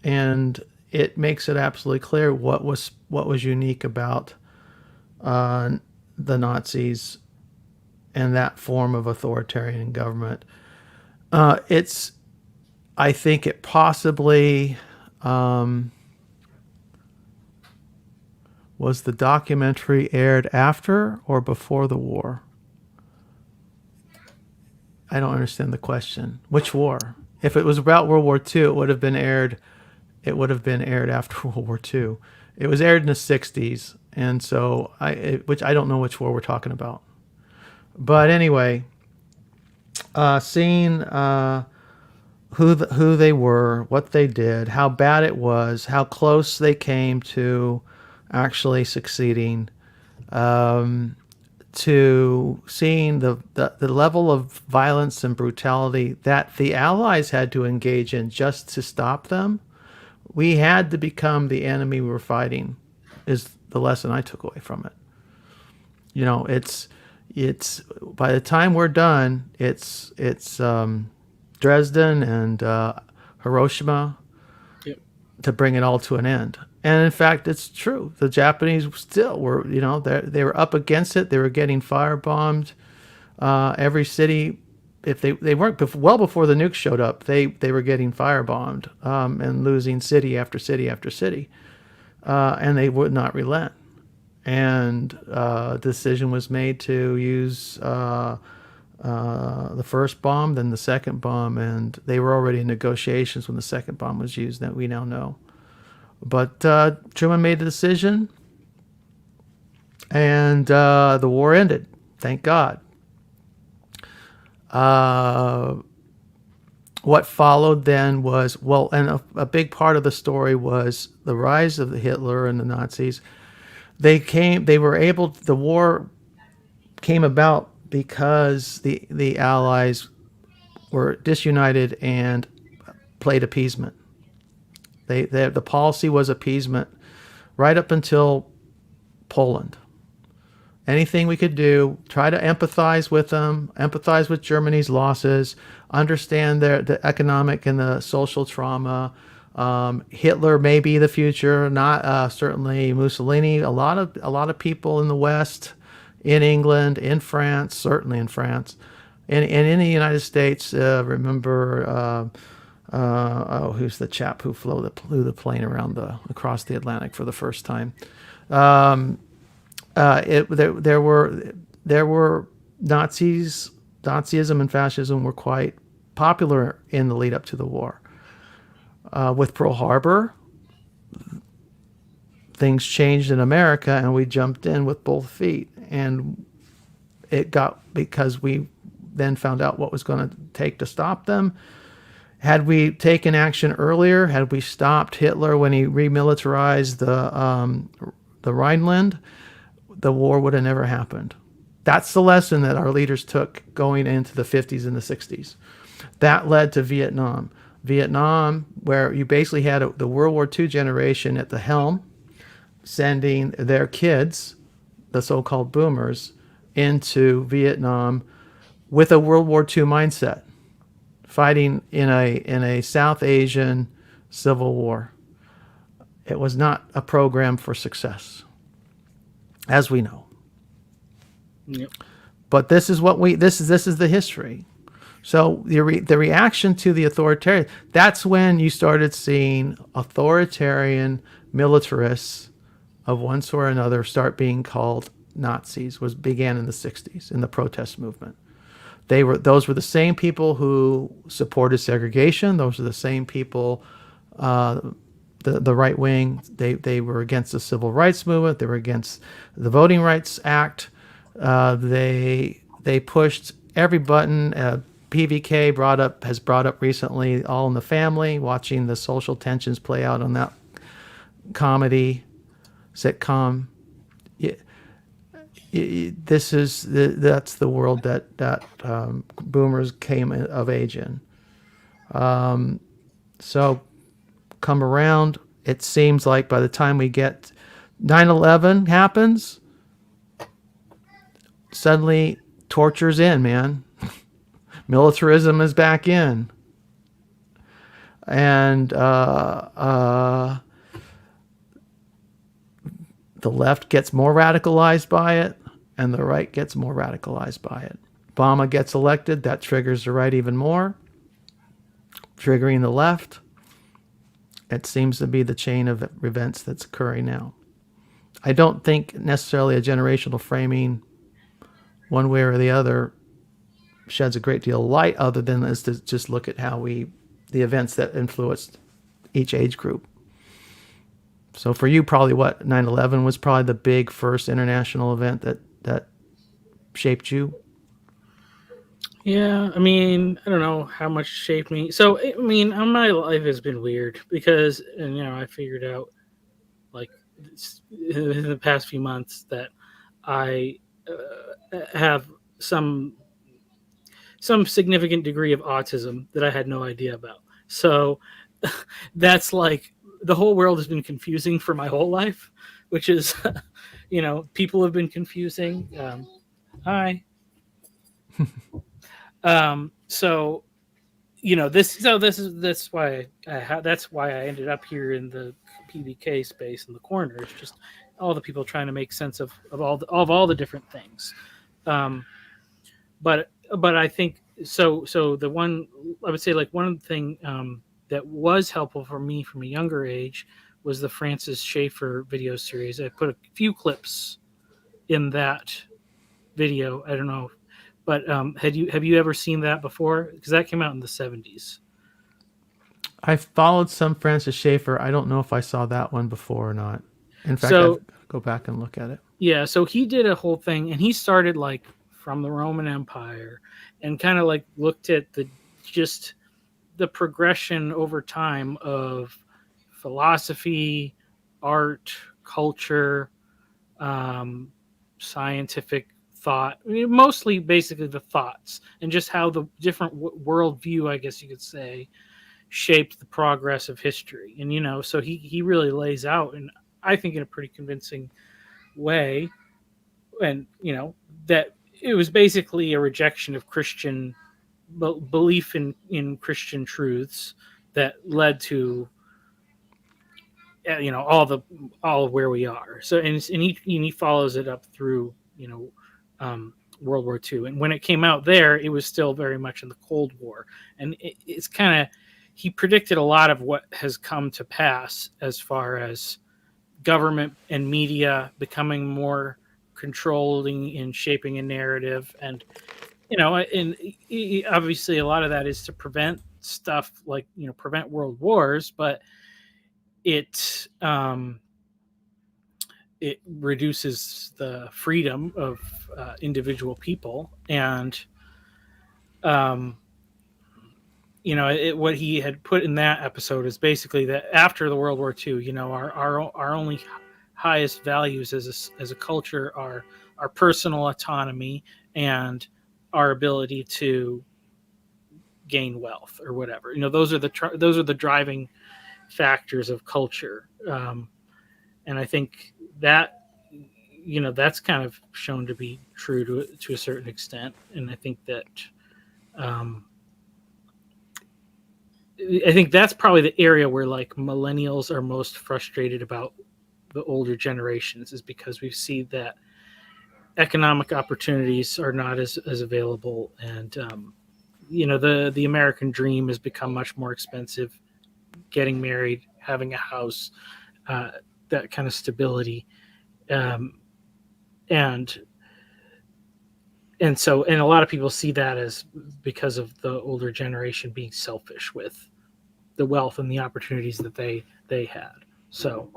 and it makes it absolutely clear what was unique about the Nazis and that form of authoritarian government. I think it possibly was the documentary aired after or before the war? I don't understand the question. Which war? If it was about World War II, it would have been aired. It would have been aired after World War II. It was aired in the 60s, and so which I don't know which war we're talking about. But anyway, seeing who they were, what they did, how bad it was, how close they came to actually succeeding, to seeing the level of violence and brutality that the Allies had to engage in just to stop them. We had to become the enemy we were fighting, is the lesson I took away from it. You know, it's by the time we're done, it's Dresden and Hiroshima, Yep. to bring it all to an end. And in fact, it's true. The Japanese still were, they were up against it. They were getting firebombed. Every city if they weren't well before the nukes showed up, they were getting firebombed and losing city after city after city, and they would not relent. And decision was made to use the first bomb, then the second bomb, and they were already in negotiations when the second bomb was used. That we now know. But Truman made the decision, and the war ended. Thank God. What followed then was, well, and a big part of the story was the rise of the Hitler and the Nazis. The war came about because the Allies were disunited and played appeasement. The policy was appeasement right up until Poland. Anything we could do, try to empathize with them, empathize with Germany's losses, understand the economic and the social trauma. Hitler may be the future, not certainly Mussolini. A lot of people in the West, in England, in France, certainly in France, and in the United States. Remember, who's the chap who flew the plane across the Atlantic for the first time? There were Nazism and fascism were quite popular in the lead up to the war. With Pearl Harbor, things changed in America, and we jumped in with both feet. And because we then found out what was going to take to stop them. Had we taken action earlier, had we stopped Hitler when he remilitarized the Rhineland, the war would have never happened. That's the lesson that our leaders took going into the 50s and the 60s. That led to Vietnam. Vietnam, where you basically had the World War II generation at the helm, sending their kids, the so-called boomers, into Vietnam with a World War II mindset, fighting in a South Asian civil war. It was not a program for success, as we know. Yep. But this is the history. So the reaction to the authoritarian, that's when you started seeing authoritarian militarists of one sort or another start being called Nazis. Began in the 60s in the protest movement. Those were the same people who supported segregation. Those are the same people, the right wing. They were against the civil rights movement. They were against the Voting Rights Act. They pushed every button. PVK has brought up recently All in the Family, watching the social tensions play out on that sitcom. That's the world that boomers came of age in. So come around. It seems like by the time we get 9/11 happens, suddenly torture's in, man. Militarism is back in. And the left gets more radicalized by it, and the right gets more radicalized by it. Obama gets elected, that triggers the right even more, triggering the left. It seems to be the chain of events that's occurring now. I don't think necessarily a generational framing, one way or the other, sheds a great deal of light, other than is to just look at the events that influenced each age group. So for you, probably 9/11 was probably the big first international event that shaped you. Yeah, I mean, I don't know how much shaped me. So, I mean, my life has been weird because, and I figured out, like, in the past few months that I have some significant degree of autism that I had no idea about. So that's like the whole world has been confusing for my whole life, which is, people have been confusing. Hi. So, that's why I ended up here in the PBK space in the corner. It's just all the people trying to make sense of all the different things. But I think so the one I would say, like, one thing that was helpful for me from a younger age was the Francis Schaeffer video series. I put a few clips in that video. I don't know, but have you ever seen that before? Because that came out in the 70s. I followed some Francis Schaeffer. I don't know if I saw that one before or not. In fact, I've So got to go back and look at it. yeah, so he did a whole thing, and he started like from the Roman Empire, and kind of like looked at the just the progression over time of philosophy, art, culture, um, scientific thought. I mean, mostly, basically, the thoughts, and just how the different worldview, I guess you could say, shaped the progress of history. And so he really lays out, and I think in a pretty convincing way, and that it was basically a rejection of Christian belief in Christian truths that led to all of where we are. So and he follows it up through World War II, and when it came out there, it was still very much in the Cold War, and it's kind of he predicted a lot of what has come to pass as far as government and media becoming more controlling in shaping a narrative. And obviously a lot of that is to prevent stuff like prevent world wars, but it it reduces the freedom of individual people. And um, what he had put in that episode is basically that after the World War II, our only highest values as a culture are our personal autonomy and our ability to gain wealth or whatever. Those are the driving factors of culture. And I think that that's kind of shown to be true to a certain extent. And um, I think that's probably the area where like millennials are most frustrated about the older generations, is because we see that economic opportunities are not as available. And the American dream has become much more expensive. Getting married, having a house, uh, that kind of stability, um, and and a lot of people see that as because of the older generation being selfish with the wealth and the opportunities that they had. So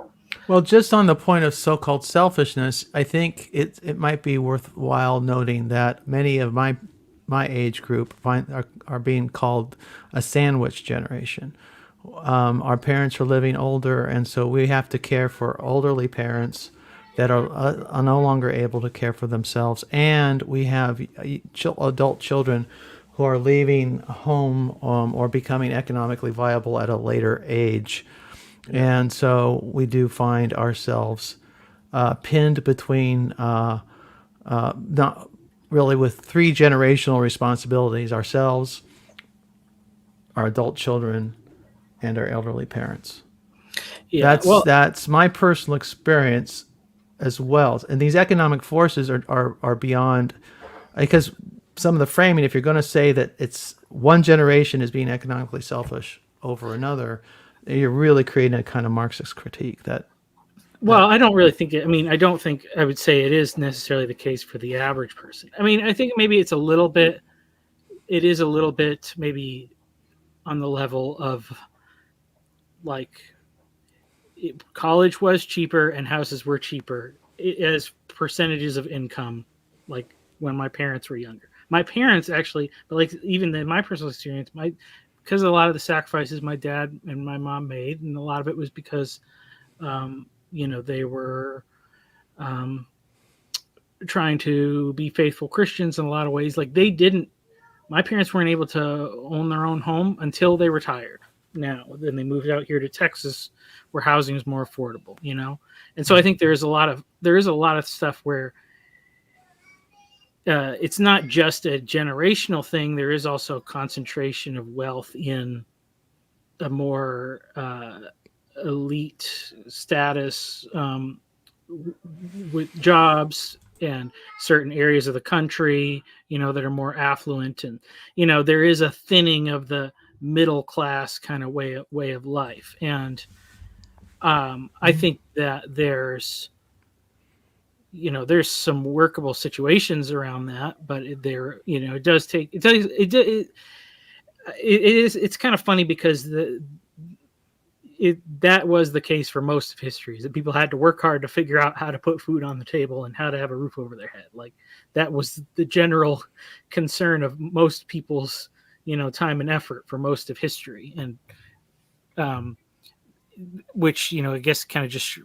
Well, just on the point of so-called selfishness, I think it might be worthwhile noting that many of my age group are being called a sandwich generation. Our parents are living older, and so we have to care for elderly parents that are no longer able to care for themselves, and we have adult children who are leaving home or becoming economically viable at a later age. And so we do find ourselves pinned between not really with three generational responsibilities: ourselves, our adult children, and our elderly parents. yeah, That's my personal experience as well. And these economic forces are beyond, because some of the framing, if you're going to say that it's one generation is being economically selfish over another, you're really creating a kind of Marxist critique that I don't really think it. I mean, I don't think I would say it is necessarily the case for the average person. I mean, I think maybe it's a little bit. It is a little bit maybe on the level of like college was cheaper and houses were cheaper as percentages of income, like when my parents were younger. My parents actually, but like even in my personal experience, because of a lot of the sacrifices my dad and my mom made, and a lot of it was because they were um, trying to be faithful Christians in a lot of ways. Like my parents weren't able to own their own home until they retired. Now, then they moved out here to Texas, where housing is more affordable. And so I think there is a lot of stuff where it's not just a generational thing. There is also a concentration of wealth in a more elite status, with jobs and certain areas of the country, that are more affluent, and there is a thinning of the middle class kind of way of life, and I think that there's some workable situations around that, but it does take it's kind of funny because that was the case for most of history, that people had to work hard to figure out how to put food on the table and how to have a roof over their head. Like, that was the general concern of most people's time and effort for most of history, and um which I guess kind of just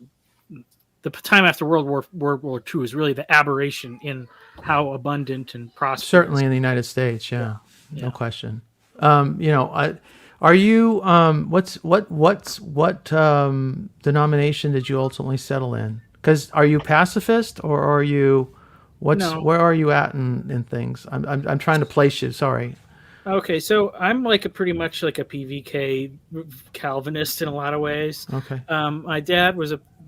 the time after World War II is really the aberration in how abundant and prosperous. Certainly in the United States, yeah, no Yeah. question. Are you what denomination did you ultimately settle in? Because are you pacifist or are you No. where are you at in things? I'm trying to place you. Sorry. Okay, so I'm like a pretty much like a PVK Calvinist in a lot of ways. Okay. My dad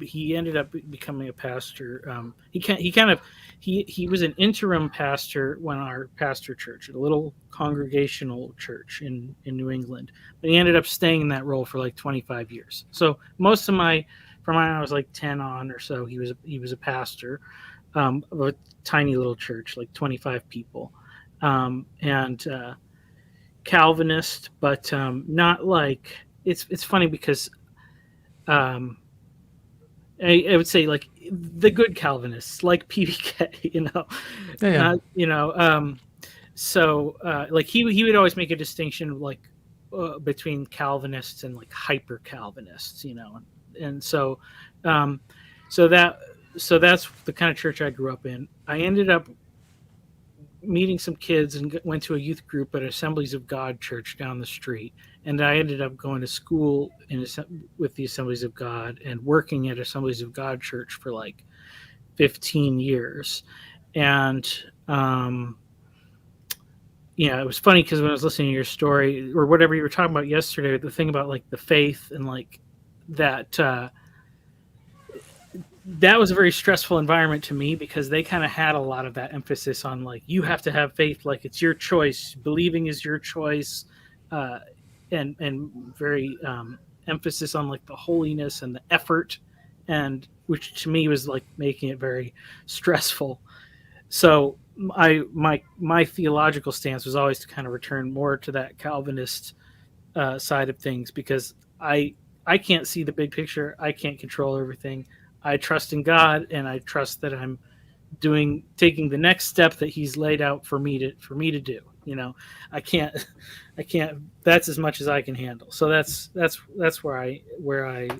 he ended up becoming a pastor. He kind of he was an interim pastor when our pastor church, a little congregational church in New England, but he ended up staying in that role for like 25 years. So most of from when I was like 10 on or so, he was a pastor of a tiny little church, like 25 people, and Calvinist, but not like it's funny because um, I would say like the good Calvinists, like PVK, Yeah, yeah. not so like he would always make a distinction like between Calvinists and like hyper Calvinists, and um, so that so that's the kind of church I grew up in. I ended up meeting some kids and went to a youth group at Assemblies of God church down the street. And I ended up going to school with the Assemblies of God and working at Assemblies of God church for like 15 years. And, it was funny because when I was listening to your story or whatever you were talking about yesterday, the thing about like the faith and like that, that was a very stressful environment to me because they kind of had a lot of that emphasis on like you have to have faith, like it's your choice, believing is your choice, uh, and very emphasis on like the holiness and the effort, and which to me was like making it very stressful. So my theological stance was always to kind of return more to that Calvinist side of things because I can't see the big picture. I can't control everything. I trust in God, and I trust that I'm taking the next step that He's laid out for me to do. I can't, I can't. That's as much as I can handle. So that's where I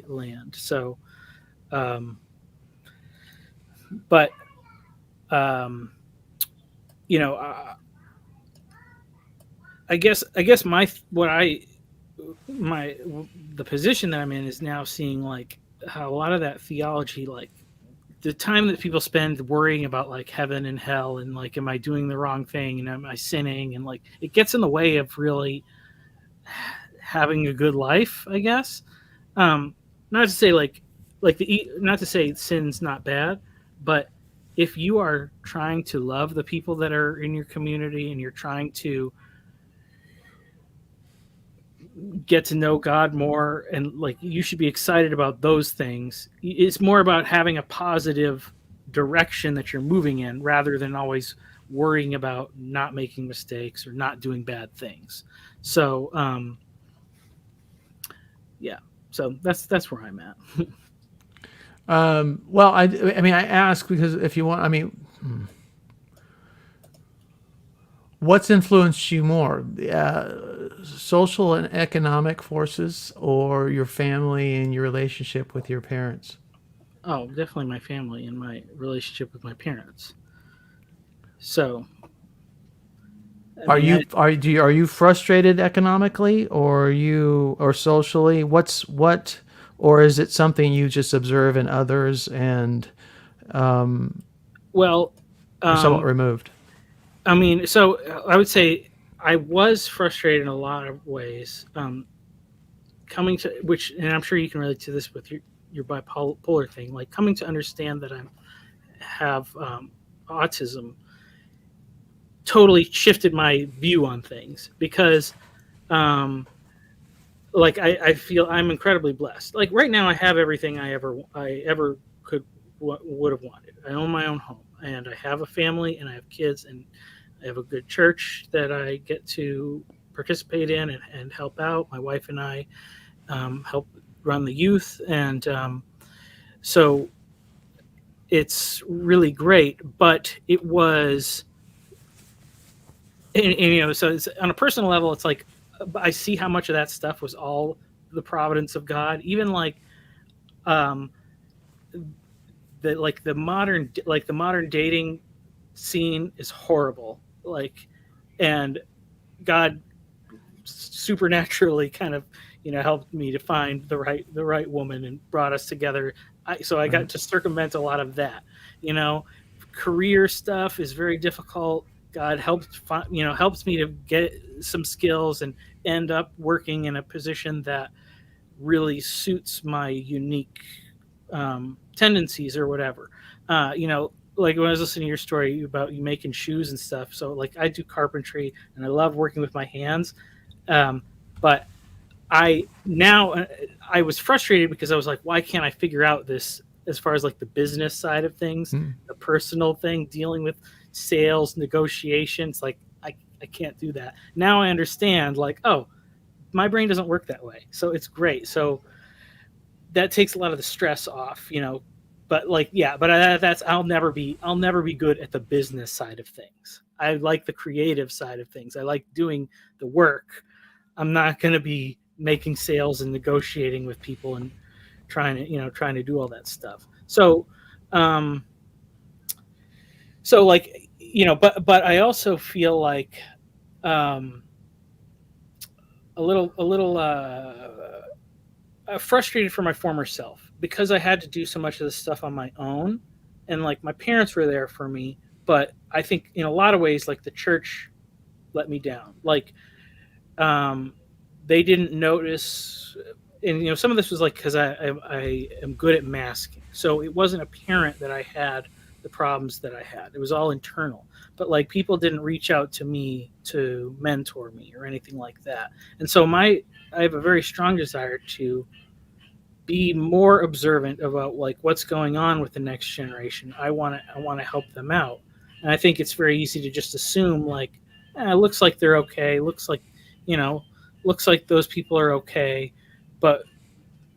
land. So, um, but um, you know, I guess my the position that I'm in is now seeing like how a lot of that theology, like the time that people spend worrying about like heaven and hell and like am I doing the wrong thing and am I sinning, and like it gets in the way of really having a good life, I guess. Um, not to say not to say sin's not bad, but if you are trying to love the people that are in your community and you're trying to get to know God more, and like you should be excited about those things. It's more about having a positive direction that you're moving in rather than always worrying about not making mistakes or not doing bad things. So yeah, so that's where I'm at. Well, I mean, I ask because if you want, I mean, what's influenced you more, social and economic forces, or your family and your relationship with your parents? Oh, definitely my family and my relationship with my parents. So I Are mean, you are you frustrated economically, or socially? Or is it something you just observe in others and well, you're somewhat um, removed? I mean, so I would say I was frustrated in a lot of ways. Coming to which, and I'm sure you can relate to this with your bipolar thing, like coming to understand that I have autism totally shifted my view on things because um, like I feel I'm incredibly blessed. Like right now, I have everything I ever could would have wanted. I own my own home, and I have a family, and I have kids, and I have a good church that I get to participate in and help out. My wife and I help run the youth, and so it's really great. But it was, so it's, on a personal level, it's like I see how much of that stuff was all the providence of God. Even um, the modern dating scene is horrible. Like, and God supernaturally kind of helped me to find the right woman and brought us together. So I got Right. to circumvent a lot of that. You know, career stuff is very difficult. God helps me to get some skills and end up working in a position that really suits my unique tendencies or whatever. Like when I was listening to your story about you making shoes and stuff. So like I do carpentry and I love working with my hands. Um, but I was frustrated because I was like, why can't I figure out this as far as like the business side of things, Mm. the personal thing, dealing with sales, negotiations. Like I can't do that. Now I understand like, oh, my brain doesn't work that way. So it's great. So that takes a lot of the stress off. But like, yeah, but that's I'll never be good at the business side of things. I like the creative side of things. I like doing the work. I'm not going to be making sales and negotiating with people and trying to do all that stuff. Um, so like, but I also feel like um, a little frustrated for my former self because I had to do so much of this stuff on my own, and like my parents were there for me, but I think in a lot of ways, like the church let me down. Like um, they didn't notice, and some of this was like because I am good at masking, so it wasn't apparent that I had the problems that I had. It was all internal, but like people didn't reach out to me to mentor me or anything like that. And so I have a very strong desire to be more observant about like what's going on with the next generation. I want to help them out, and I think it's very easy to just assume like, it looks like they're okay. You know, looks like those people are okay, but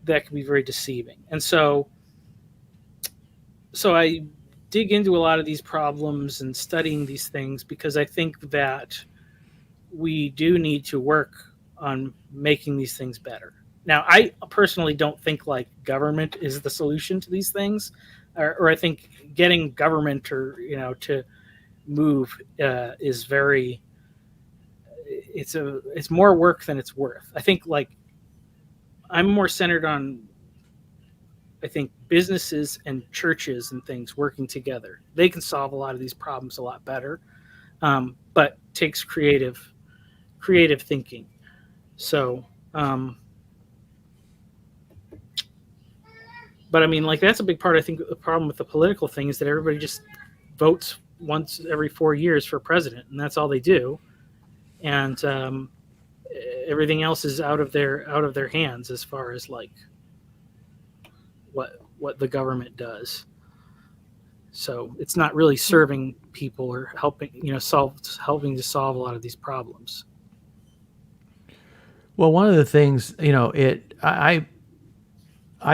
that can be very deceiving. And so I dig into a lot of these problems and studying these things because I think that we do need to work on making these things better. Now, I personally don't think like government is the solution to these things, or I think getting government or to move is very it's more work than it's worth. I think like I'm more centered on I think businesses and churches and things working together. They can solve a lot of these problems a lot better, but takes creative thinking. So, but I mean, like that's a big part. I think the problem with the political thing is that everybody just votes once every 4 years for president, and that's all they do. And everything else is out of their hands as far as like what the government does. So it's not really serving people or helping to solve a lot of these problems. Well, one of the things, I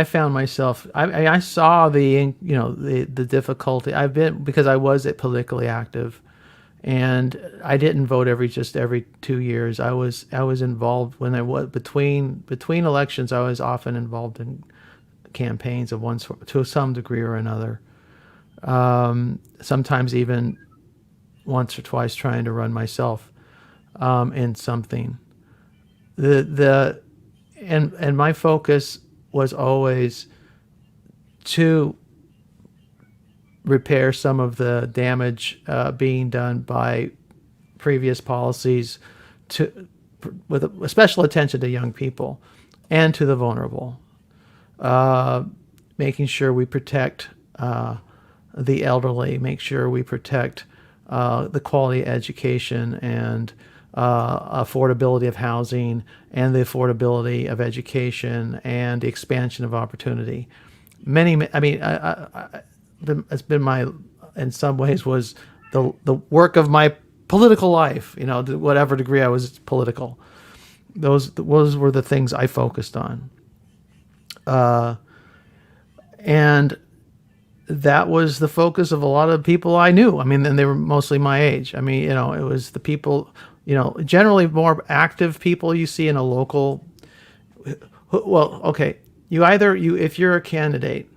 found myself, I saw the difficulty. I've been, because I was politically active, and I didn't vote every 2 years. I was involved when I was between elections. I was often involved in campaigns of one sort, to some degree or another. Sometimes even once or twice trying to run myself in something. The and my focus was always to repair some of the damage being done by previous policies, with a special attention to young people and to the vulnerable, making sure we protect the elderly, make sure we protect the quality of education and affordability of housing and the affordability of education and the expansion of opportunity. I mean, it's been my, in some ways, was the work of my political life. You know, to whatever degree I was political, those were the things I focused on, and that was the focus of a lot of people I knew. I mean, and they were mostly my age. I mean, you know, it was the people, you know, generally more active people you see in a local. Well, okay, you if you're a candidate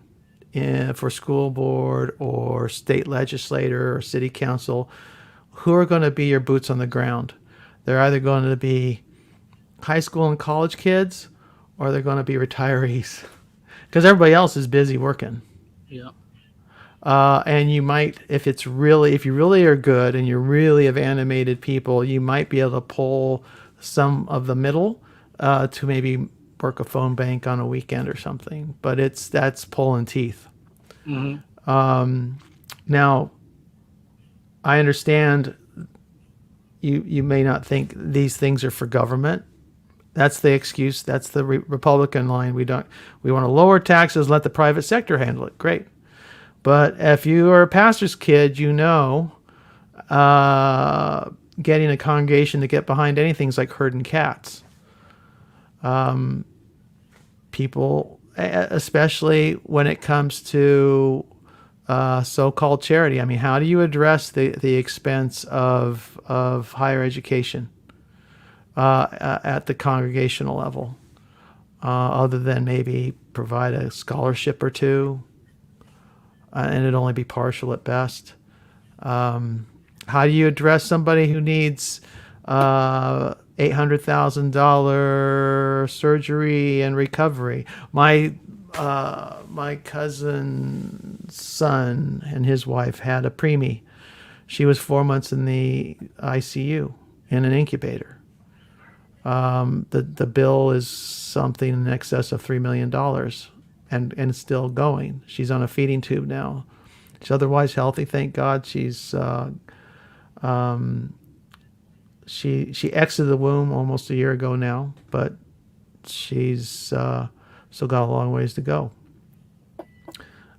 for school board or state legislator or city council, who are going to be your boots on the ground? They're either going to be high school and college kids, or they're going to be retirees, because everybody else is busy working. Yeah. And you might, if you really are good and you really have animated people, you might be able to pull some of the middle to maybe work a phone bank on a weekend or something. But that's pulling teeth. Mm-hmm. Now, I understand you may not think these things are for government. That's the excuse. That's the Republican line. We want to lower taxes, let the private sector handle it. Great. But if you are a pastor's kid, you know, getting a congregation to get behind anything is like herding cats. People, especially when it comes to so-called charity. I mean, how do you address the expense of higher education at the congregational level, other than maybe provide a scholarship or two? And it'd only be partial at best. How do you address somebody who needs $800,000 surgery and recovery? My cousin's son and his wife had a preemie. She was 4 months in the ICU in an incubator. The bill is something in excess of $3 million. And it's still going. She's on a feeding tube now. She's otherwise healthy, thank God. She exited the womb almost a year ago now, but she's still got a long ways to go.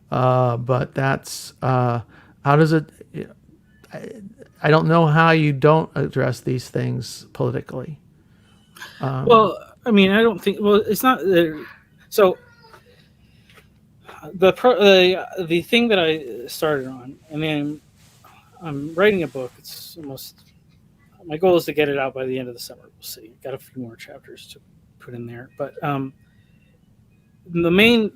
But that's how does it? I don't know how you don't address these things politically. Well, I mean, I don't think. Well, it's not. So the thing that I started on, I mean, I'm writing a book. It's almost, my goal is to get it out by the end of the summer. We'll see. Got a few more chapters to put in there, but the main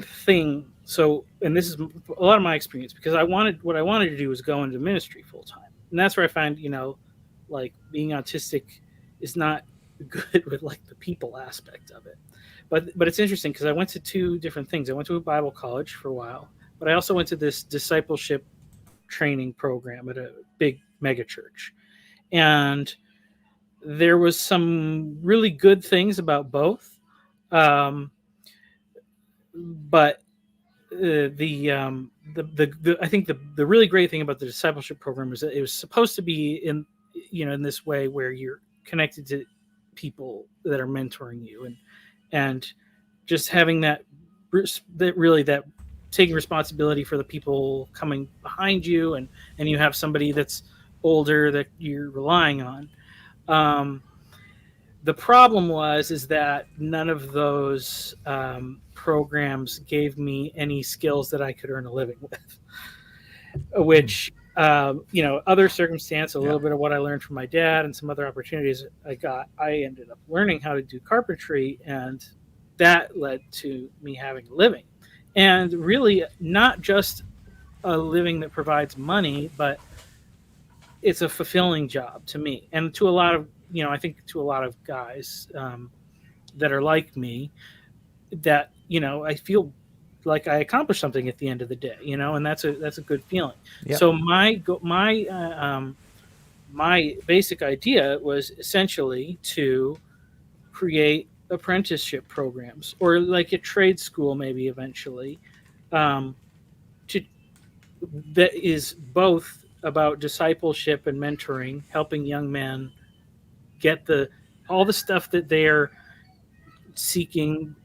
thing. So, and this is a lot of my experience, because what I wanted to do was go into ministry full time, and that's where I find, you know, like being autistic is not good with like the people aspect of it. But it's interesting because I went to two different things. I went to a Bible college for a while, but I also went to this discipleship training program at a big mega church. And there was some really good things about both. But I think the really great thing about the discipleship program is that it was supposed to be in, you know, in this way where you're connected to people that are mentoring you, and just having that really that taking responsibility for the people coming behind you, and you have somebody that's older that you're relying on. The problem is that none of those programs gave me any skills that I could earn a living with, which, you know, other circumstance, a little bit of what I learned from my dad and some other opportunities I ended up learning how to do carpentry, and that led to me having a living, and really not just a living that provides money, but it's a fulfilling job to me, and to a lot of, you know, I think to a lot of guys that are like me, that, you know, I feel like I accomplished something at the end of the day, you know, and that's a good feeling. Yep. So my basic idea was essentially to create apprenticeship programs, or like a trade school maybe eventually, to that is both about discipleship and mentoring, helping young men get the all the stuff that they're seeking,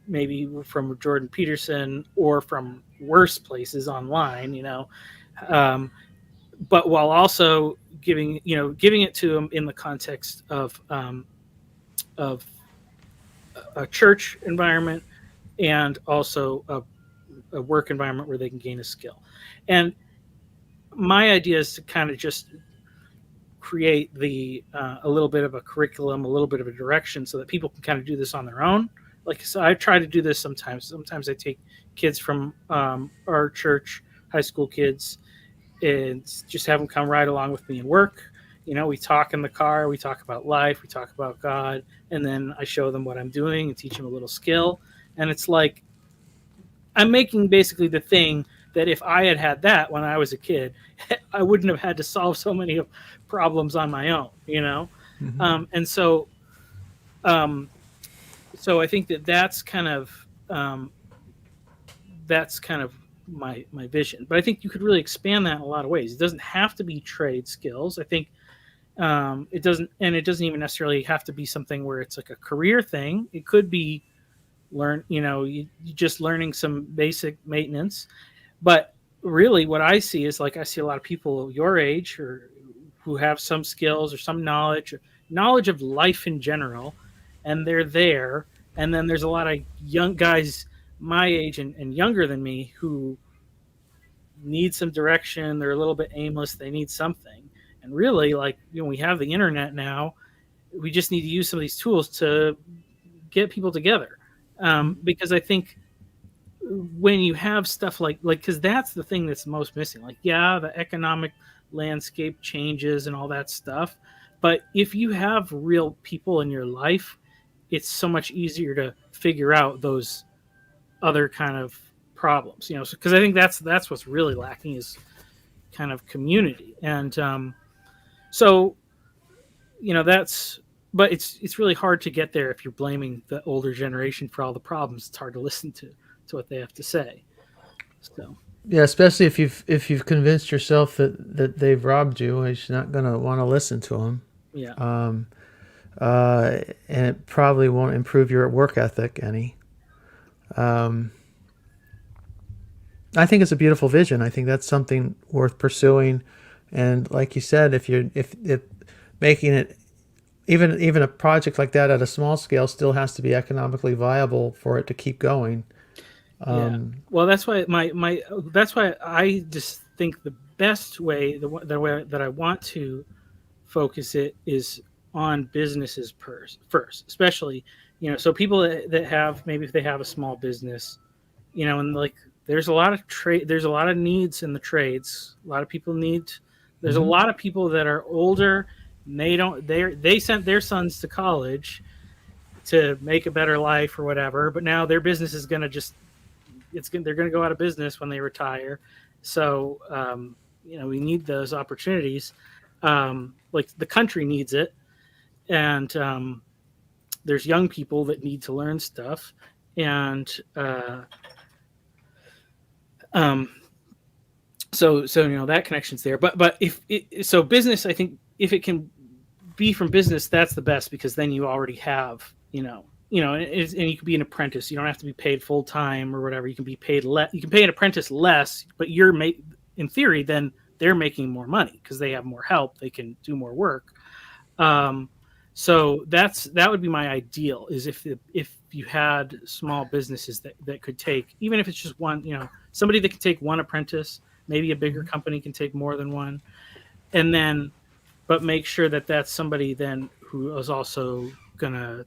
maybe from Jordan Peterson or from worse places online, um, but while also giving it to them in the context of a church environment and also a work environment where they can gain a skill. And my idea is to kind of just create the a little bit of a curriculum, a little bit of a direction, so that people can kind of do this on their own. Like, so I try to do this sometimes. Sometimes I take kids from our church, high school kids, and just have them come right along with me and work. We talk in the car, we talk about life, we talk about God, and then I show them what I'm doing and teach them a little skill. And it's like I'm making basically the thing that if I had had that when I was a kid, I wouldn't have had to solve so many problems on my own. Mm-hmm. And um, so I think that that's kind of my vision. But I think you could really expand that in a lot of ways. It doesn't have to be trade skills. I think it doesn't even necessarily have to be something where it's like a career thing. It could be you just learning some basic maintenance. But really, what I see is, like, I see a lot of people your age or who have some skills or some knowledge of life in general, and they're there. And then there's a lot of young guys my age and younger than me who need some direction. They're a little bit aimless. They need something. And really, like, we have the internet now. We just need to use some of these tools to get people together. Because I think when you have stuff like because that's the thing that's most missing. Like, yeah, the economic landscape changes and all that stuff, but if you have real people in your life, it's so much easier to figure out those other kind of problems. Because I think that's what's really lacking is kind of community. And so that's but it's really hard to get there if you're blaming the older generation for all the problems. It's hard to listen to what they have to say. So Yeah, especially if you've convinced yourself that they've robbed you, you're not gonna want to listen to them. yeah, Um, and it probably won't improve your work ethic any. Um, I think it's a beautiful vision. I think that's something worth pursuing. And like you said, if making it even a project like that at a small scale still has to be economically viable for it to keep going. yeah. Well, that's why my that's why I just think the best way, the way that I want to focus it is on businesses first, especially so people that have, maybe if they have a small business, and like there's a lot of there's a lot of needs in the trades. A lot of people need. There's a Mm-hmm. lot of people that are older. And they sent their sons to college to make a better life or whatever, but now their business is going to just they're going to go out of business when they retire. So we need those opportunities. Like, the country needs it, and there's young people that need to learn stuff, and um, so that connection's there. But so business, I think if it can be from business, that's the best, because then you already have and you can be an apprentice. You don't have to be paid full time or whatever. You can be paid less. You can pay an apprentice less, but in theory, then they're making more money because they have more help. They can do more work. Um, so that would be my ideal, is if you had small businesses that could take, even if it's just one, somebody that can take one apprentice. Maybe a bigger company can take more than one, and then but make sure that that's somebody then who is also gonna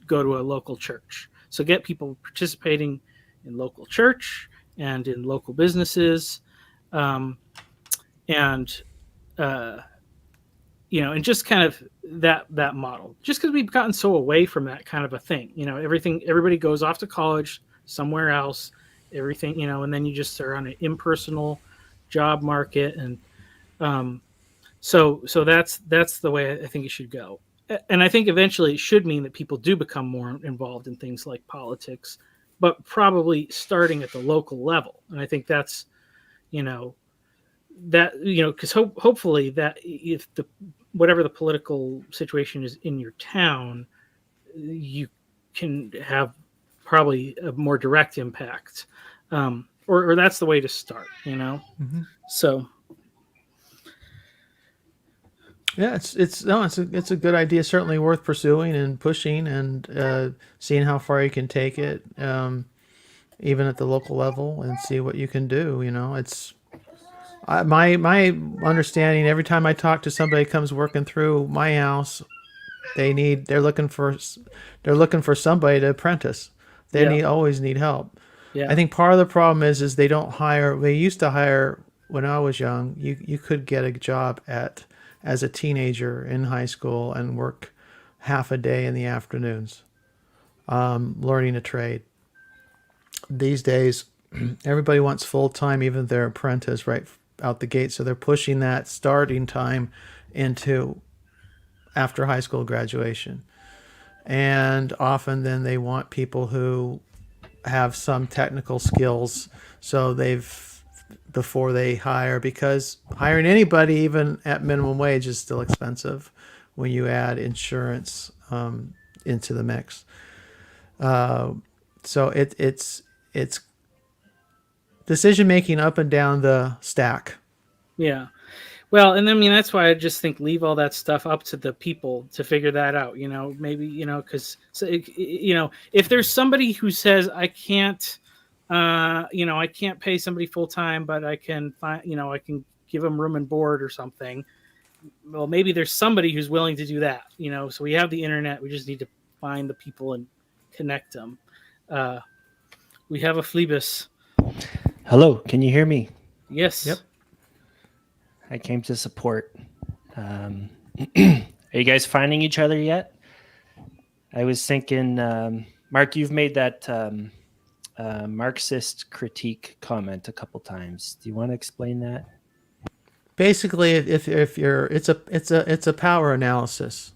go to a local church. So get people participating in local church and in local businesses, um, and uh, and just kind of that model. Just because we've gotten so away from that kind of a thing, everybody goes off to college somewhere else, everything, and then you just are on an impersonal job market, and so that's the way I think it should go. And I think eventually it should mean that people do become more involved in things like politics, but probably starting at the local level. And I think that's, that, because hopefully that if the whatever the political situation is in your town, you can have probably a more direct impact, or that's the way to start. Mm-hmm. So Yeah, it's a good idea. Certainly worth pursuing and pushing and seeing how far you can take it, even at the local level, and see what you can do. It's my understanding. Every time I talk to somebody who comes working through my house, they're looking for somebody to apprentice. yeah, Always need help. I yeah, think part of the problem is they don't hire. They used to hire when I was young. You could get a job as a teenager in high school and work half a day in the afternoons, learning a trade. These days, everybody wants full time, even their apprentice, right out the gate. So they're pushing that starting time into after high school graduation. And often then they want people who have some technical skills. So they've before they hire, because hiring anybody even at minimum wage is still expensive when you add insurance into the mix. So it's decision making up and down the stack. yeah. Well, and I mean that's why I just think leave all that stuff up to the people to figure that out. Maybe because if there's somebody who says I can't, I can't pay somebody full time, but I can find, I can give them room and board or something. Well, maybe there's somebody who's willing to do that. So we have the internet. We just need to find the people and connect them. We have a Phlebas. Hello, can you hear me? Yes. Yep. I came to support. Are you guys finding each other yet? I was thinking, Mark, you've made that Marxist critique comment a couple times. Do you want to explain that? Basically, if you're it's a power analysis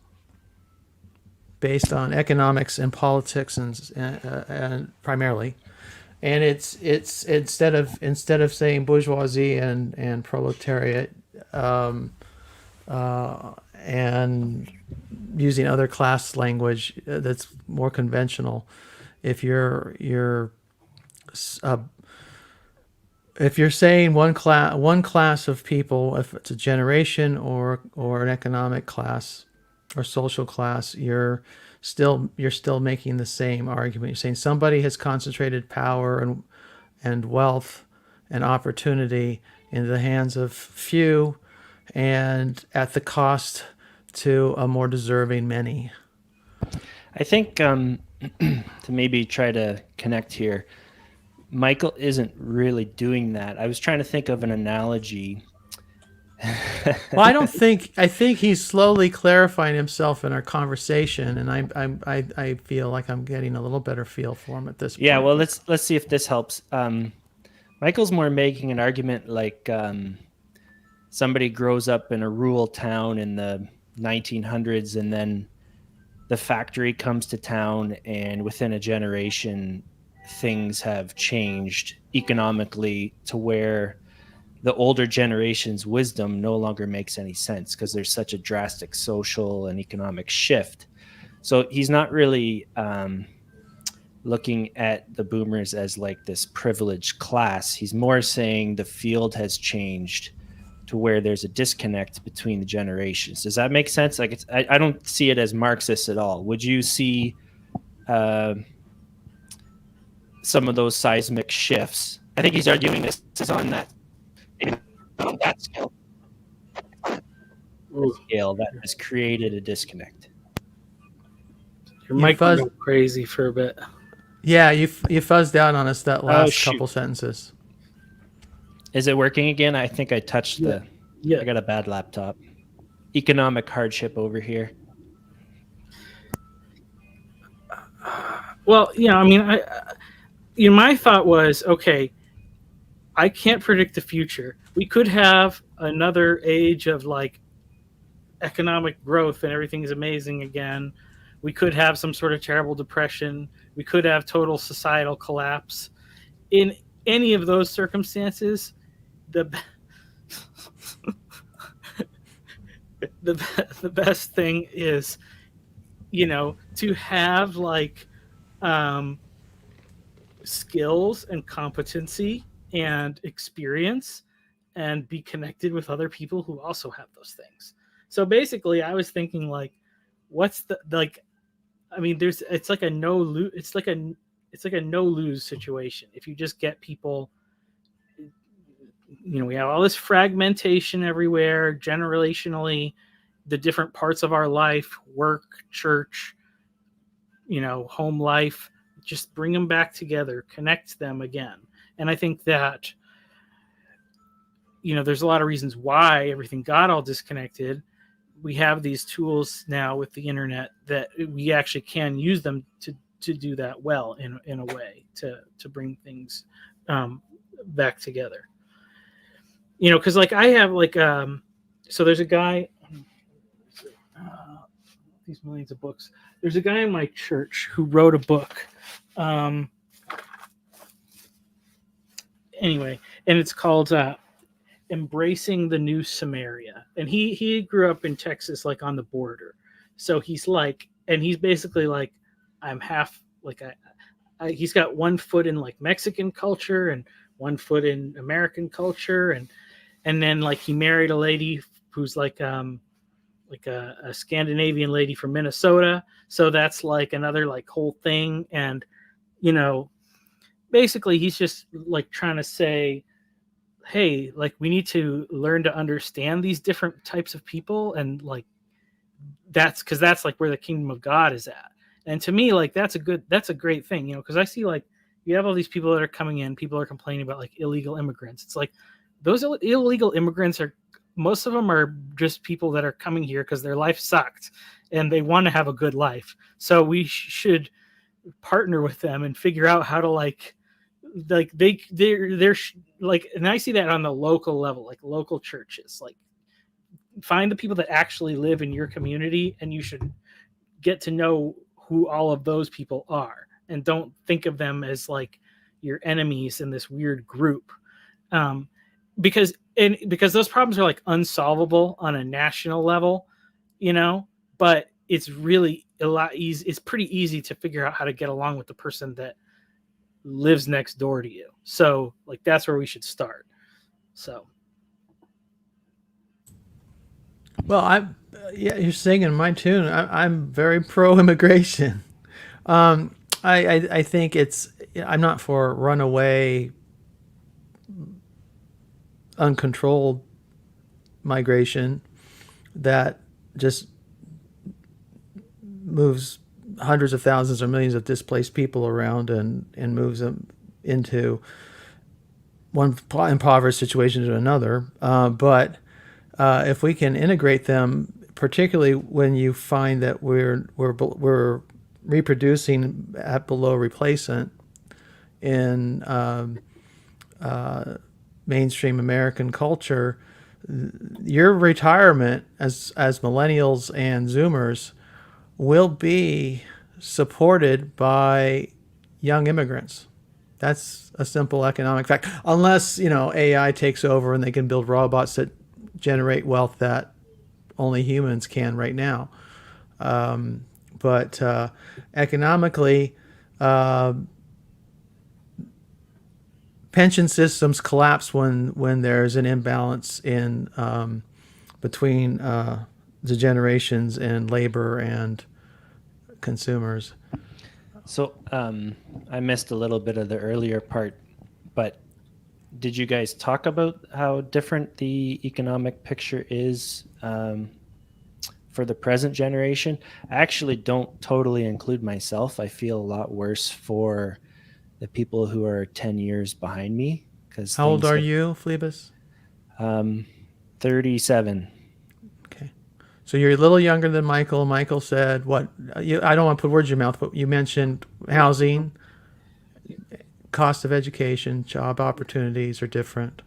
based on economics and politics and primarily, and it's instead of saying bourgeoisie and proletariat, and using other class language that's more conventional. If you're saying one class of people, if it's a generation or an economic class or social class, you're still making the same argument. You're saying somebody has concentrated power and wealth and opportunity in the hands of few, and at the cost to a more deserving many. I think to maybe try to connect here, Michael isn't really doing that. I was trying to think of an analogy. Well, I think he's slowly clarifying himself in our conversation, and I feel like I'm getting a little better feel for him at this point. Yeah, well, let's see if this helps. Michael's more making an argument like somebody grows up in a rural town in the 1900s, and then the factory comes to town, and within a generation, things have changed economically to where the older generation's wisdom no longer makes any sense because there's such a drastic social and economic shift. So he's not really looking at the boomers as like this privileged class. He's more saying the field has changed to where there's a disconnect between the generations. Does that make sense? Like, I don't see it as Marxist at all. Would you see some of those seismic shifts? I think he's arguing this is on that scale that has created a disconnect. Your mic went crazy for a bit. Yeah, you fuzzed out on us that last couple sentences. Is it working again? I think I touched I got a bad laptop. Economic hardship over here. Well, yeah, I mean, my thought was, okay, I can't predict the future. We could have another age of like economic growth and everything's amazing again. We could have some sort of terrible depression. We could have total societal collapse. In any of those circumstances, the best thing is, to have like um, skills and competency and experience and be connected with other people who also have those things. So basically, I was thinking like, what's the like? I mean, it's like a no lose. It's like a no lose situation. If you just get people, we have all this fragmentation everywhere, generationally, the different parts of our life, work, church, home life. Just bring them back together, connect them again. And I think that there's a lot of reasons why everything got all disconnected. We have these tools now with the internet that we actually can use them to do that well in a way to bring things back together. Because like I have like so there's a guy, these millions of books. There's a guy in my church who wrote a book. Anyway, and it's called Embracing the New Samaria. And he grew up in Texas, like on the border. So he's like, and he's basically like, I'm half like he's got 1 foot in like Mexican culture and 1 foot in American culture, and then like he married a lady who's like a Scandinavian lady from Minnesota. So that's like another like whole thing. And, basically he's just like trying to say, hey, like we need to learn to understand these different types of people. And like, that's because that's like where the kingdom of God is at. And to me, like, that's a great thing, because I see like you have all these people that are coming in, people are complaining about like illegal immigrants. It's like those illegal immigrants most of them are just people that are coming here because their life sucked and they want to have a good life. So we should partner with them and figure out how to like they're like, and I see that on the local level, like local churches, like find the people that actually live in your community, and you should get to know who all of those people are, and don't think of them as like your enemies in this weird group. Because those problems are like unsolvable on a national level, but it's really a lot easy. It's pretty easy to figure out how to get along with the person that lives next door to you. So like, that's where we should start. So. Well, you're singing my tune. I'm very pro immigration. I think I'm not for runaway, uncontrolled migration that just moves hundreds of thousands or millions of displaced people around and moves them into one impoverished situation to another. But if we can integrate them, particularly when you find that we're reproducing at below replacement in mainstream American culture, your retirement as millennials and Zoomers will be supported by young immigrants. That's a simple economic fact. Unless, AI takes over and they can build robots that generate wealth that only humans can right now. But economically, pension systems collapse when there's an imbalance in between the generations in labor and consumers. So I missed a little bit of the earlier part, but did you guys talk about how different the economic picture is for the present generation? I actually don't totally include myself. I feel a lot worse for the people who are 10 years behind me. How old are you, Phlebas? 37. Okay. So you're a little younger than Michael. Michael said, what? I don't want to put words in your mouth, but you mentioned housing, cost of education, job opportunities are different.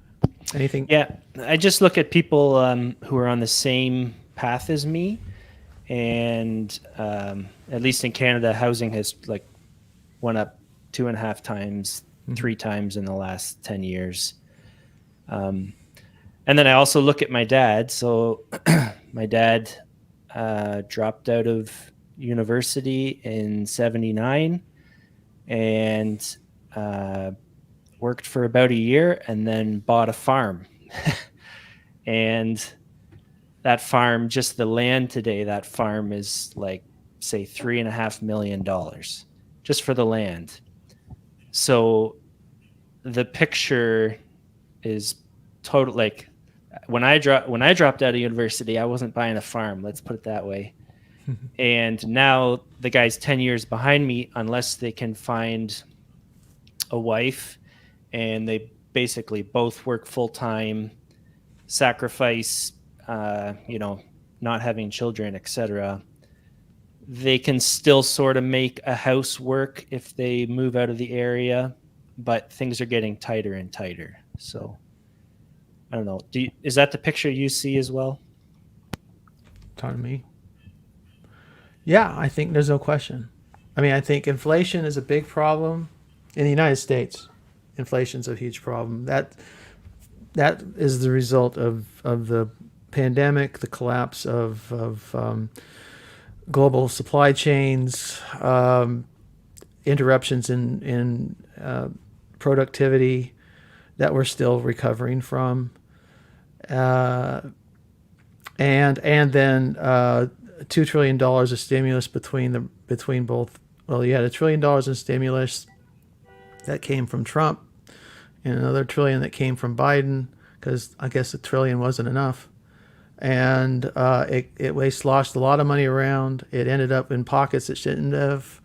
Anything? Yeah, I just look at people who are on the same path as me, and at least in Canada, housing has like went up 2.5 times, 3 times in the last 10 years. And then I also look at my dad. So My dad dropped out of university in 79 and worked for about a year and then bought a farm. And that farm, just the land today, that farm is like, say, $3.5 million just for the land. So the picture is total. Like when I dropped out of university, I wasn't buying a farm. Let's put it that way. And now the guy's 10 years behind me, unless they can find a wife, and they basically both work full time, sacrifice, not having children, etc. They can still sort of make a house work if they move out of the area, but things are getting tighter and tighter. So I don't know. Is that the picture you see as well? Talking to me? Yeah, I think there's no question. I mean, I think inflation is a big problem in the United States. Inflation's a huge problem. That is the result of the pandemic, the collapse of global supply chains, interruptions in productivity that we're still recovering from, and then $2 trillion of stimulus between both. Well, you had $1 trillion in stimulus that came from Trump, and another $1 trillion that came from Biden, because I guess $1 trillion wasn't enough. And it sloshed a lot of money around. It ended up in pockets it shouldn't have.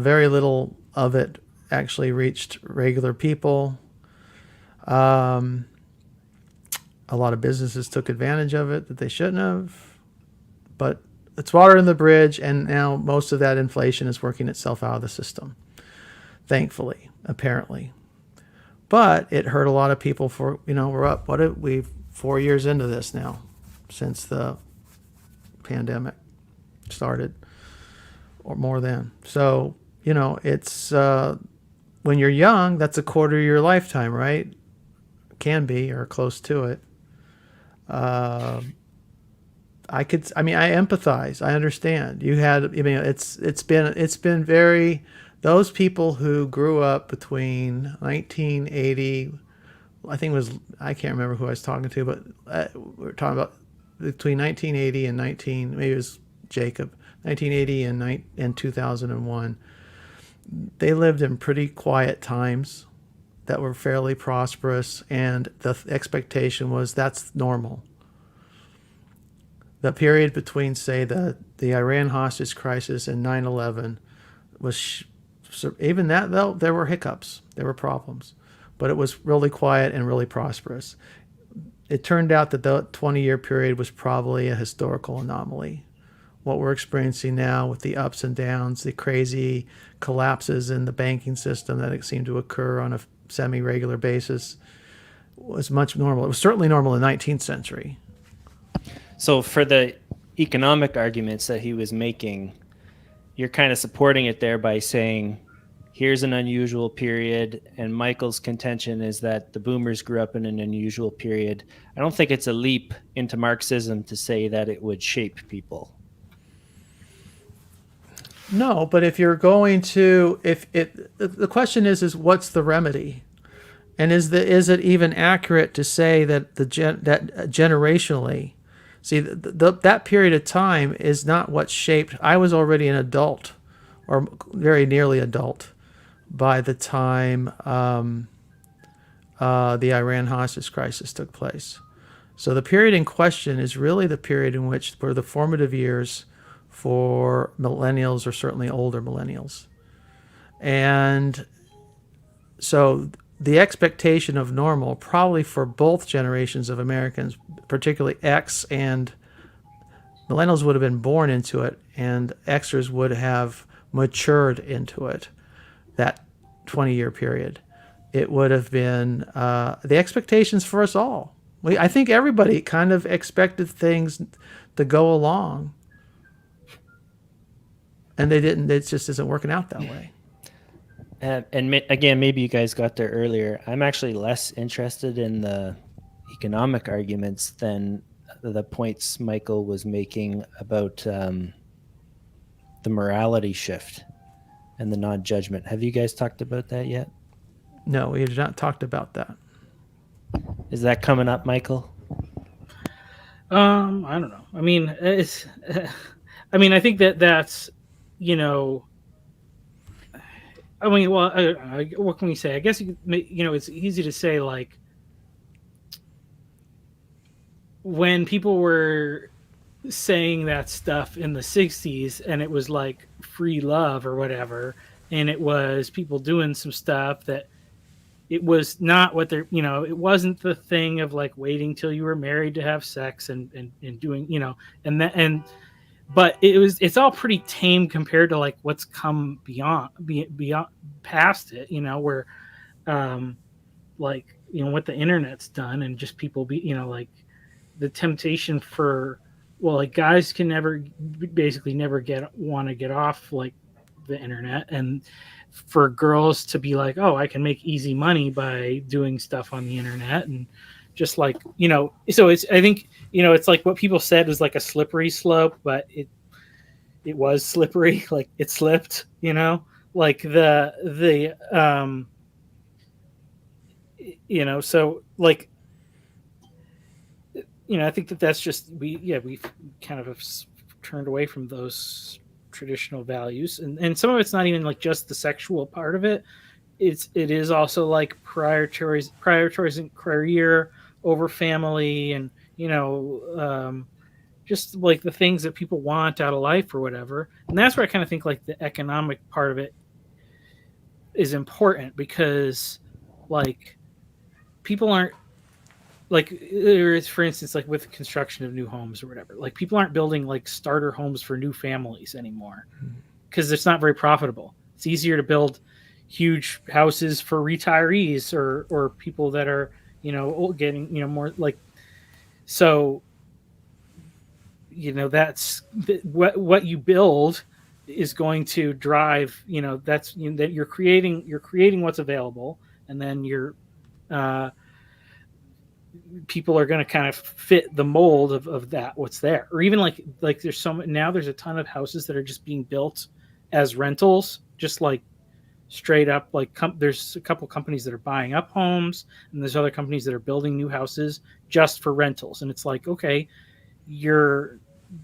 Very little of it actually reached regular people. A lot of businesses took advantage of it that they shouldn't have. But it's water in the bridge, and now most of that inflation is working itself out of the system, thankfully, apparently. But it hurt a lot of people for, we're up, 4 years into this now, since the pandemic started, or more than. So, it's, when you're young, that's a quarter of your lifetime, right? Can be, or close to it. I empathize. I understand. It's been very, those people who grew up between 1980, I can't remember who I was talking to, but we were talking about between 1980 and maybe it was Jacob, 1980 and 2001. They lived in pretty quiet times that were fairly prosperous, and the expectation was that's normal. The period between, say, the Iran hostage crisis and 9/11 was, even that, though, there were hiccups, there were problems, but it was really quiet and really prosperous. It turned out that the 20-year period was probably a historical anomaly. What we're experiencing now with the ups and downs, the crazy collapses in the banking system that seem to occur on a semi-regular basis, was much normal. It was certainly normal in the 19th century. So for the economic arguments that he was making, you're kind of supporting it there by saying, here's an unusual period, and Michael's contention is that the boomers grew up in an unusual period. I don't think it's a leap into Marxism to say that it would shape people. No, but if you're going to, the question is what's the remedy? And is it even accurate to say that that generationally, see, that period of time is not what shaped. I was already an adult, or very nearly adult, by the time the Iran hostage crisis took place. So the period in question is really the period in which were the formative years for millennials, or certainly older millennials. And so the expectation of normal, probably for both generations of Americans, particularly X and millennials, would have been born into it, and Xers would have matured into it, that 20-year period. It would have been the expectations for us all. I think everybody kind of expected things to go along, and they didn't. It just isn't working out that way. And again, maybe you guys got there earlier. I'm actually less interested in the economic arguments than the points Michael was making about the morality shift and the non-judgment. Have you guys talked about that yet? No, we have not talked about that. Is that coming up, Michael? I don't know. I mean, it's. I mean, I think that's, you know. I mean, well, what can we say? I guess it's easy to say like when people were saying that stuff in the 60s and it was like free love or whatever, and it was people doing some stuff that it was not what they're, it wasn't the thing of like waiting till you were married to have sex and doing, but it's all pretty tame compared to like what's come beyond past it, where like, what the internet's done, and just people like the temptation for, well, like guys can basically never want to get off like the internet, and for girls to be like, oh, I can make easy money by doing stuff on the internet, and just like, so it's, I think, it's like what people said was like a slippery slope, but it was slippery, like it slipped, like so like, I think that's just, we've kind of have turned away from those traditional values, and some of it's not even like just the sexual part of it. It is also like prioritizing career over family, and just like the things that people want out of life or whatever. And that's where I kind of think like the economic part of it is important, because like people aren't like, for instance, like with the construction of new homes or whatever, like people aren't building like starter homes for new families anymore because it's not very profitable. It's easier to build huge houses for retirees or people that are, getting, more like, so, that's what you build is going to drive, that's, that you're creating what's available, and then people are going to kind of fit the mold of that, what's there. Or even like there's a ton of houses that are just being built as rentals, just like straight up, like there's a couple companies that are buying up homes, and there's other companies that are building new houses just for rentals. And it's like, okay,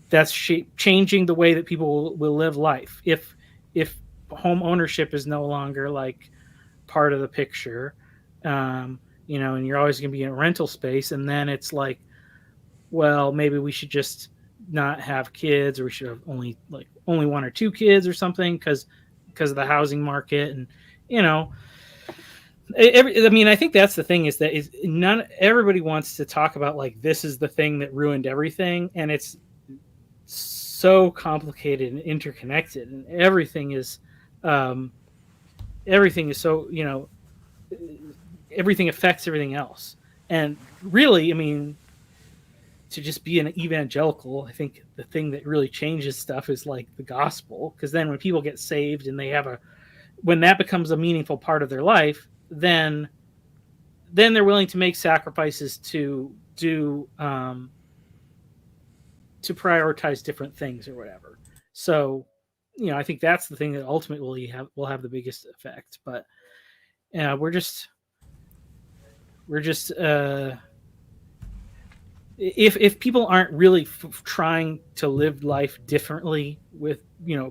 that's changing the way that people will live life. If home ownership is no longer like part of the picture, and you're always going to be in a rental space, and then it's like, well, maybe we should just not have kids, or we should have only one or two kids or something because of the housing market. And I think that's the thing, is that everybody wants to talk about like this is the thing that ruined everything, and it's so complicated and interconnected, and everything is so, everything affects everything else. And really, I mean, to just be an evangelical, I think the thing that really changes stuff is like the gospel, because then when people get saved and when that becomes a meaningful part of their life, then they're willing to make sacrifices to prioritize different things or whatever. So, I think that's the thing that ultimately will have the biggest effect. But we're just if people aren't really trying to live life differently with,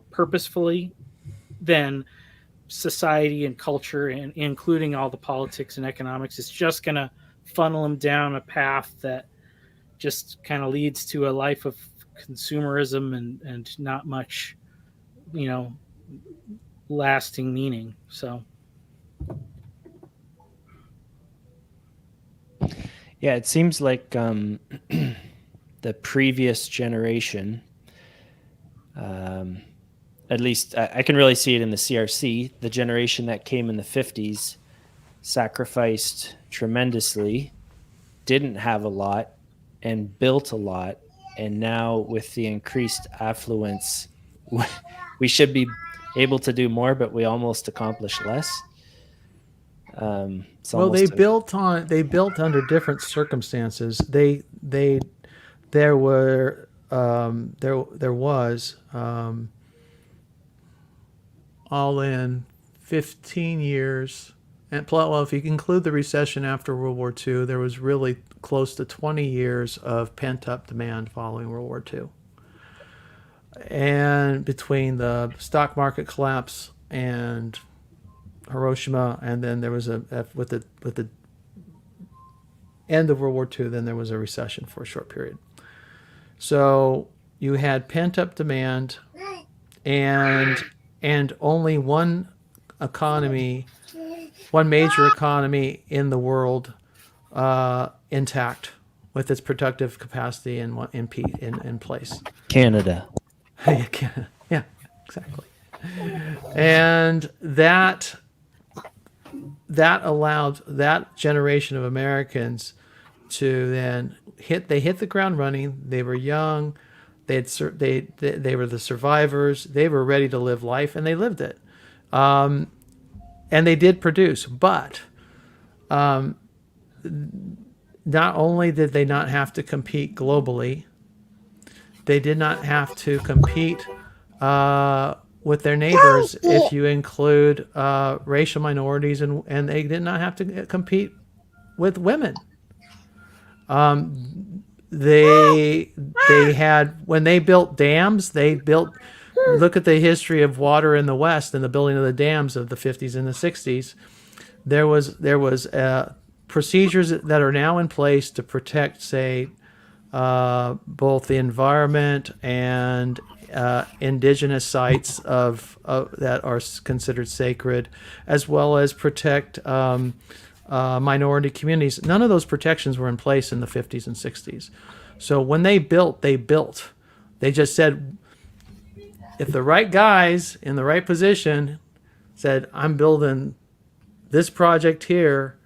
purposefully, then society and culture, and including all the politics and economics, is just going to funnel them down a path that just kind of leads to a life of consumerism and not much, lasting meaning. So. Yeah, it seems like the previous generation, at least I can really see it in the CRC, the generation that came in the 50s sacrificed tremendously, didn't have a lot, and built a lot. And now with the increased affluence, we should be able to do more, but we almost accomplish less. Well, they built under different circumstances. They there was all in 15 years, and well, if you include the recession after World War II, there was really close to 20 years of pent-up demand following World War II. And between the stock market collapse and Hiroshima, and then there was with the end of World War II, then there was a recession for a short period. So you had pent-up demand, and only one major economy in the world intact with its productive capacity in place. Canada. Yeah, exactly. And that allowed that generation of Americans to then hit the ground running. They were young. They were the survivors. They were ready to live life, and they lived it. And they did produce, but not only did they not have to compete globally, they did not have to compete with their neighbors if you include racial minorities, and they did not have to compete with women. They had, when they built dams, look at the history of water in the West and the building of the dams of the 50s and the 60s. There was procedures that are now in place to protect, say, both the environment and indigenous sites that are considered sacred, as well as protect minority communities. None of those protections were in place in the 50s and 60s. So when they built. They just said, if the right guys in the right position said, I'm building this project here,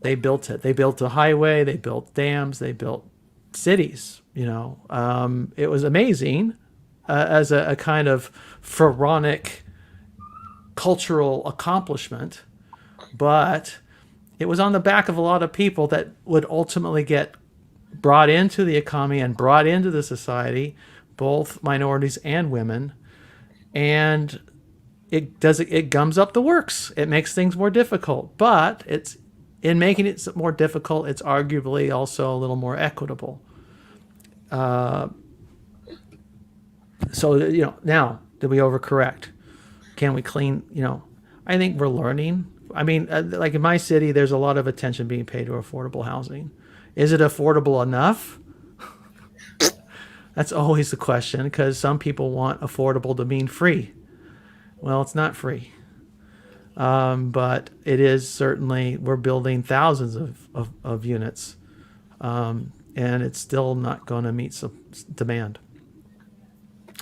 they built it. They built a highway, they built dams, they built cities. It was amazing as a kind of pharaonic cultural accomplishment, but it was on the back of a lot of people that would ultimately get brought into the economy and brought into the society, both minorities and women, and it gums up the works. It makes things more difficult, but in making it more difficult, it's arguably also a little more equitable. So now, did we overcorrect? Can we clean? I think we're learning. I mean, like in my city, there's a lot of attention being paid to affordable housing. Is it affordable enough? That's always the question, because some people want affordable to mean free. Well, it's not free. But it is certainly, we're building thousands of units, and it's still not going to meet some demand,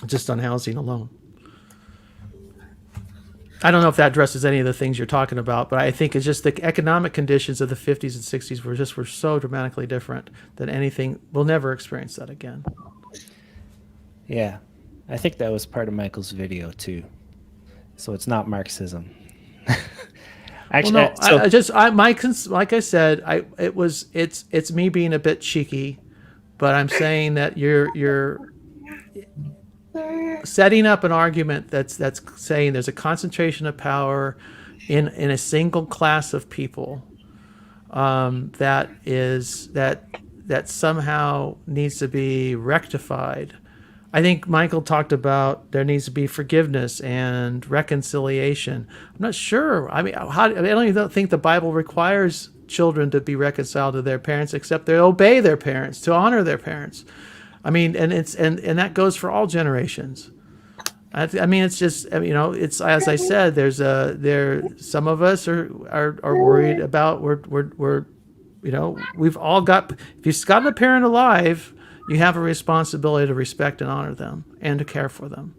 just on housing alone. I don't know if that addresses any of the things you're talking about, but I think it's just the economic conditions of the 50s and 60s were so dramatically different that we'll never experience that again. Yeah, I think that was part of Michael's video too. So it's not Marxism. Actually, well, no, like I said, it's me being a bit cheeky, but I'm saying that you're setting up an argument that's saying there's a concentration of power in a single class of people that somehow needs to be rectified. I think Michael talked about there needs to be forgiveness and reconciliation. I'm not sure. I don't even think the Bible requires children to be reconciled to their parents, except they obey their parents, to honor their parents. I mean, and that goes for all generations. I mean, it's just, it's, as I said, some of us are worried about, we've all got, if you've got a parent alive, you have a responsibility to respect and honor them and to care for them.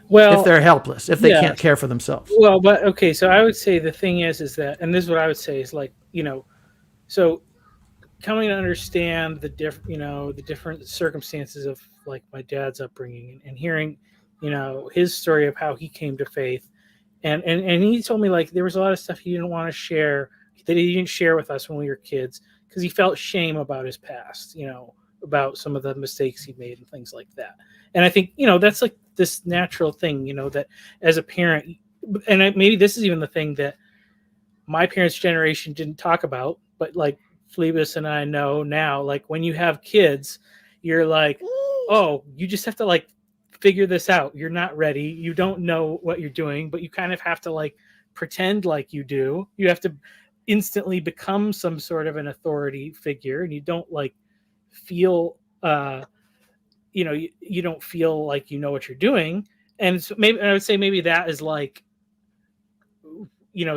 Well, if they're helpless, if they can't care for themselves. Well, but okay, so I would say the thing is that, and this is what I would say is like, so coming to understand the different circumstances of like my dad's upbringing and hearing, his story of how he came to faith, and he told me like there was a lot of stuff he didn't want to share, that he didn't share with us when we were kids because he felt shame about his past, about some of the mistakes he made and things like that. And I think, that's like this natural thing, that as a parent, and maybe this is even the thing that my parents' generation didn't talk about, but like Phlebas and I know now, like when you have kids, you're like, oh, you just have to like figure this out. You're not ready. You don't know what you're doing, but you kind of have to like pretend like you do. You have to instantly become some sort of an authority figure, and you don't like feel, you don't feel like you know what you're doing. And so maybe I would say maybe that is like,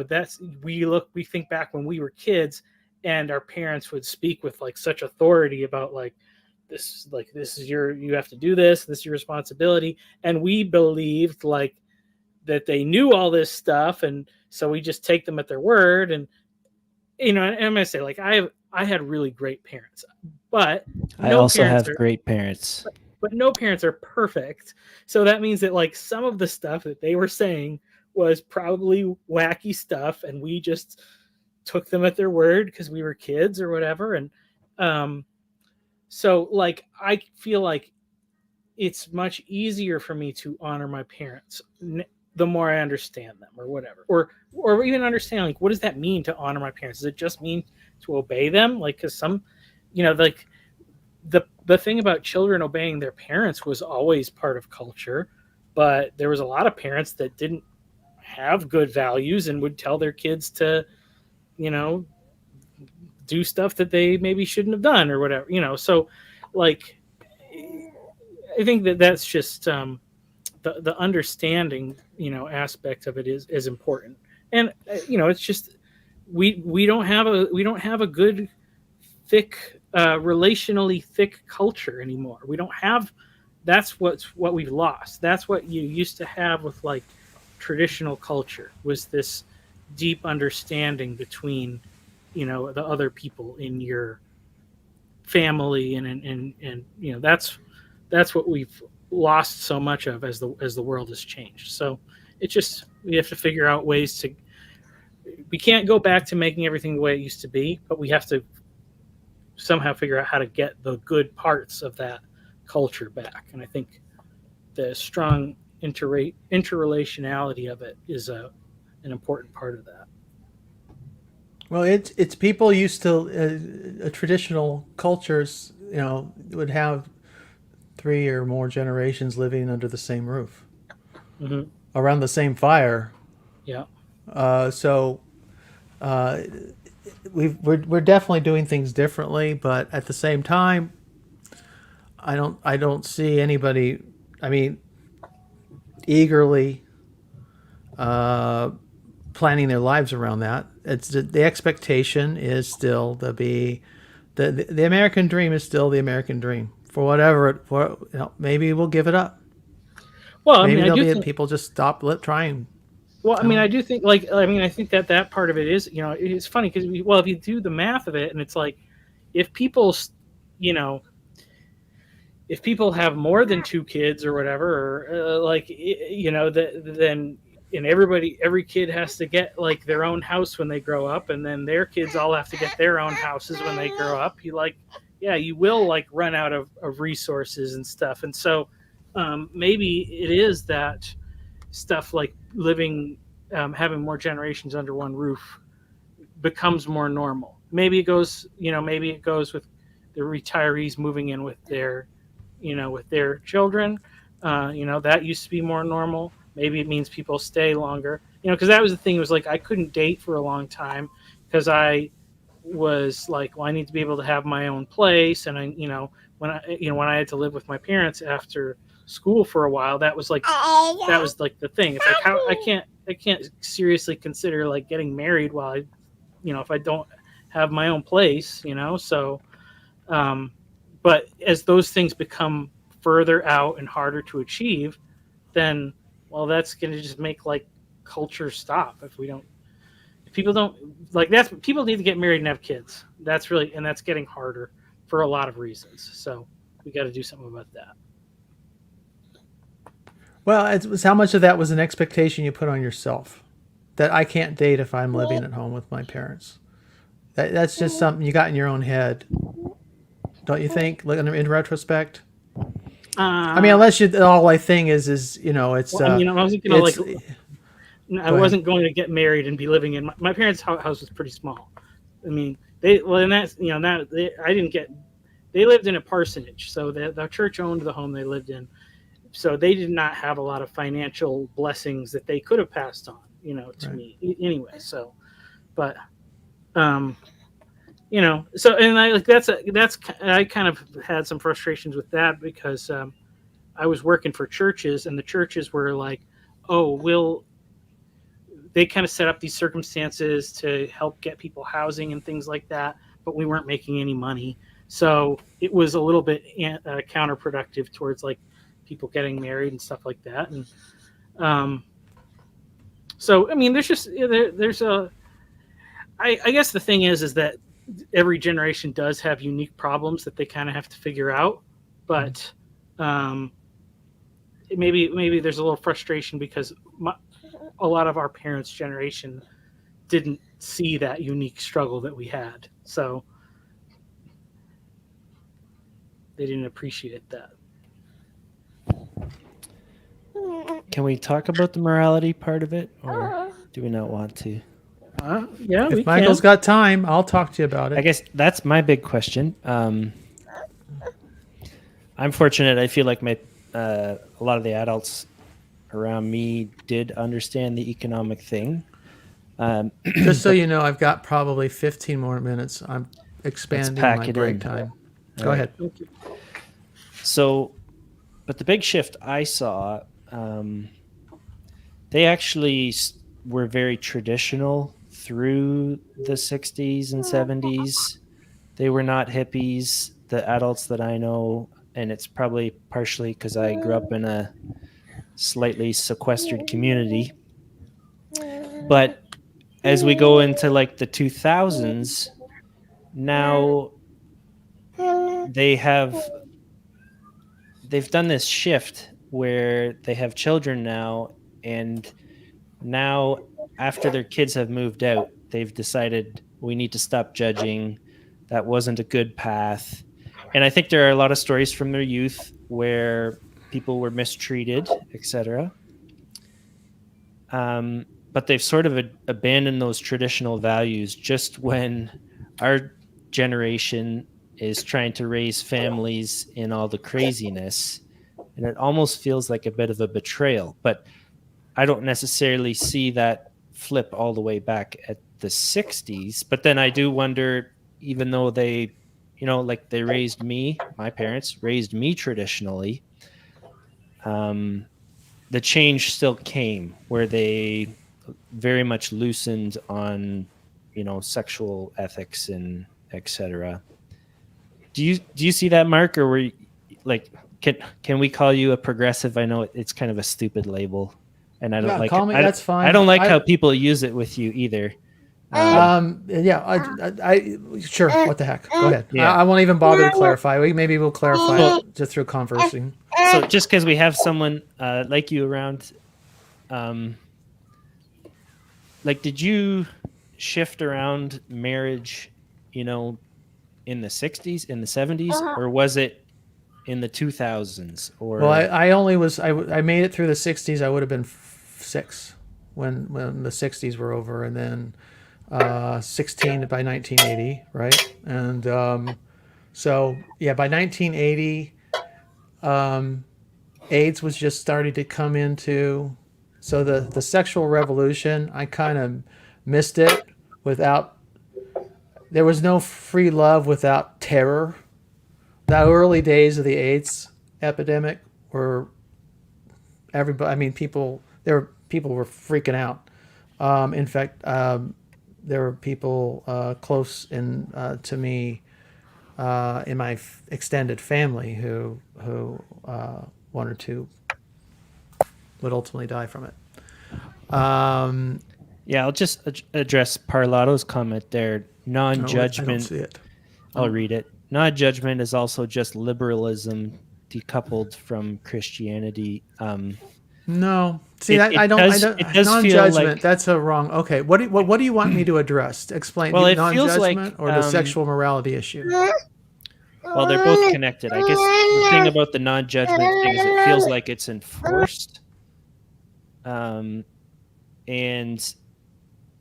that's we think back when we were kids and our parents would speak with like such authority about like this is you have to do this is your responsibility, and we believed like that they knew all this stuff, and so we just take them at their word. And and I'm gonna say like I had really great parents, but I no also parents have are great parents. but no parents are perfect. So that means that like some of the stuff that they were saying was probably wacky stuff, and we just took them at their word because we were kids or whatever. And so like I feel like it's much easier for me to honor my parents the more I understand them or whatever, or even understand like what does that mean to honor my parents? Does it just mean to obey them? Like because some, like the thing about children obeying their parents was always part of culture, but there was a lot of parents that didn't have good values and would tell their kids to, do stuff that they maybe shouldn't have done or whatever, So, like, I think that that's just the understanding, aspect of it is important, and it's just we don't have a good thick relationally thick culture anymore. We don't have that's what we've lost. That's what you used to have with like traditional culture was this deep understanding between the other people in your family and that's what we've lost so much of as the world has changed. So it just we have to figure out ways to we can't go back to making everything the way it used to be, but we have to somehow figure out how to get the good parts of that culture back. And I think the strong interrelationality of it is an important part of that. Well, it's people used to traditional cultures, would have 3 or more generations living under the same roof, around the same fire. Yeah. So we're definitely doing things differently, but at the same time, I don't see anybody. I mean, eagerly planning their lives around that. It's the expectation is still to be the American dream is still the American dream for whatever maybe we'll give it up. Well, Maybe I there'll do be think, people just stop trying. well, I do think I think that part of it is, it's funny because if you do the math of it, and it's like if people, you know, if people have more than 2 kids or whatever, or then and every kid has to get like their own house when they grow up, and then their kids all have to get their own houses when they grow up. You will like run out of resources and stuff, and so maybe it is that stuff like living, having more generations under one roof becomes more normal. Maybe it goes with the retirees moving in with their children. That used to be more normal. Maybe it means people stay longer. Because that was the thing. It was like I couldn't date for a long time because I was like, well, I need to be able to have my own place, and when I had to live with my parents after school for a while, that was like the thing. It's like how I can't seriously consider like getting married while I, if I don't have my own place, so. But as those things become further out and harder to achieve, then, well, that's going to just make like culture stop if people don't like that's people need to get married and have kids. That's getting harder for a lot of reasons. So we got to do something about that. Well, it was how much of that was an expectation you put on yourself that I can't date if I'm living at home with my parents. That's just something you got in your own head. don't you think? In retrospect, I I mean, unless you, the whole thing is it's well, I mean, I wasn't gonna like. I Go wasn't going to get married and be living in my parents' house was pretty small. I mean, and that's I didn't get. They lived in a parsonage, so the church owned the home they lived in. So they did not have a lot of financial blessings that they could have passed on, to me anyway. So, but, so and I like that's I kind of had some frustrations with that because I was working for churches and the churches were like, oh, they kind of set up these circumstances to help get people housing and things like that, but we weren't making any money. So it was a little bit counterproductive towards like people getting married and stuff like that. And so, I mean, there's just, I guess the thing is that every generation does have unique problems that they kind of have to figure out. But maybe there's a little frustration because a lot of our parents' generation didn't see that unique struggle that we had. So they didn't appreciate that. Can we talk about the morality part of it, or do we not want to? Yeah, if Michael's got time, I'll talk to you about it. I guess that's my big question. I'm fortunate. I feel like a lot of the adults around me did understand the economic thing. Just so you know, I've got probably 15 more minutes. I'm expanding my break time. Go ahead. So, but the big shift I saw, they actually were very traditional through the 60s and 70s. They were not hippies, the adults that I know, and it's probably partially because I grew up in a slightly sequestered community. But as we go into like the 2000s, now they've done this shift where they have children now, and now after their kids have moved out, they've decided we need to stop judging. That wasn't a good path. And I think there are a lot of stories from their youth where people were mistreated, etc. But they've sort of abandoned those traditional values just when our generation is trying to raise families in all the craziness. And it almost feels like a bit of a betrayal. But I don't necessarily see that flip all the way back at the 60s. But then I do wonder, even though they, like they raised me, my parents raised me traditionally, the change still came where they very much loosened on, sexual ethics and etc. Do you see that, Mark, or were you, like, can we call you a progressive? I know it's kind of a stupid label, and I don't like it. That's fine. I don't like how people use it with you either. I sure. What the heck? Go ahead. Yeah. I won't even bother to clarify. Maybe we'll clarify it just through conversing. So just because we have someone like you around, like, did you shift around marriage, in the 60s, in the 70s, or was it in the 2000s? Or well, I made it through the 60s. I would have been 6 when the 60s were over, and then 16 by 1980, right? And so yeah, by 1980, AIDS was just starting to come into. So the sexual revolution, I kind of missed it without. There was no free love without terror. The early days of the AIDS epidemic were everybody. I mean, people were freaking out. In fact, there were people close to me in my extended family who one or two would ultimately die from it. Yeah, I'll just address Parlato's comment there. Non-judgment. I don't see it. I'll read it. Non-judgment is also just liberalism decoupled from Christianity. No, see, It I don't. It does non-judgment. feel like, that's a wrong. Okay, what do you want me to address? Explain. Well, it non-judgment feels like, or the sexual morality issue. Well, they're both connected. I guess the thing about the non-judgment thing is it feels like it's enforced. And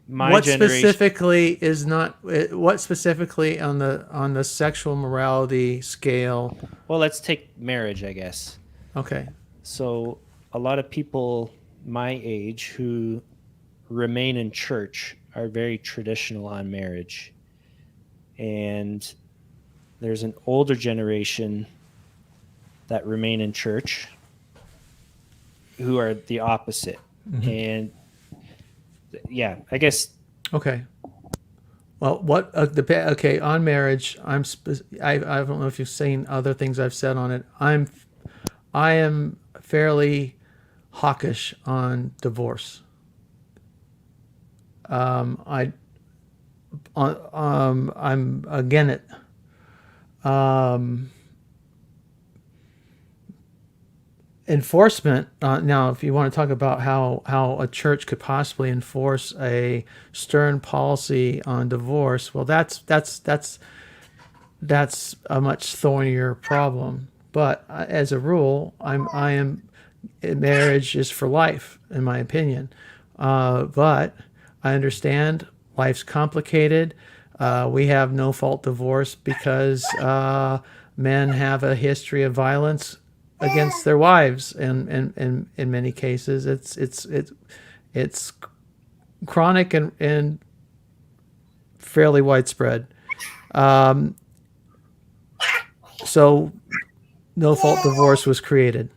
my What generation, specifically is not? What specifically on the sexual morality scale? well, let's take marriage, I guess. Okay. So a lot of people my age who remain in church are very traditional on marriage. And there's an older generation that remain in church who are the opposite. And yeah, I guess. Okay. Well, what okay on marriage? I don't know if you've seen other things I've said on it. I am fairly hawkish on divorce. I'm again it. Enforcement. Now, if you want to talk about how a church could possibly enforce a stern policy on divorce, well, that's a much thornier problem. But as a rule, I am marriage is for life, in my opinion. But I understand life's complicated. We have no fault divorce because men have a history of violence against their wives, and in many cases it's chronic and fairly widespread. So no fault divorce was created.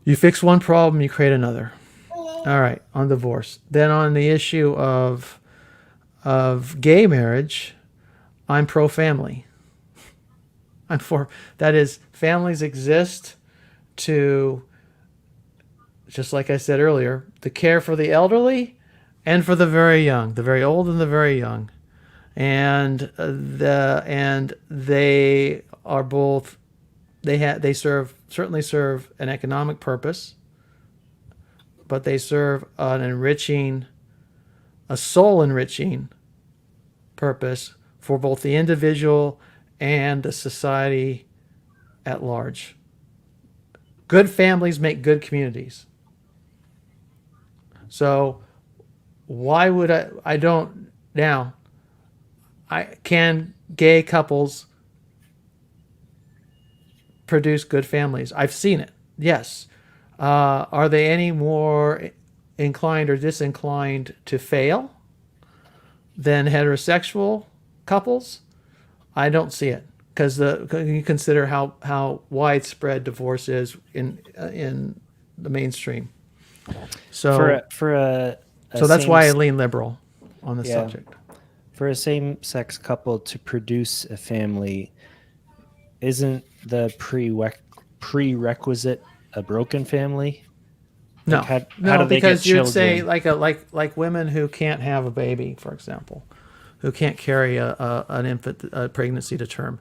You fix one problem, you create another. All right, on divorce. Then on the issue of gay marriage, I'm pro-family. I'm for, that is, families exist to, just like I said earlier, to care for the elderly and for the very young, the very old and the very young. And they are both, they certainly serve an economic purpose, but they serve a soul enriching purpose for both the individual and the society at large. Good families make good communities. So why would can gay couples produce good families? I've seen it. Yes. Are they any more inclined or disinclined to fail than heterosexual couples? I don't see it, because you consider how widespread divorce is in the mainstream. So so that's why I lean liberal on the subject. For a same-sex couple to produce a family, isn't the prerequisite a broken family? No, Like no, how do they because get you'd say children? like women who can't have a baby, for example, who can't carry an infant, a pregnancy to term.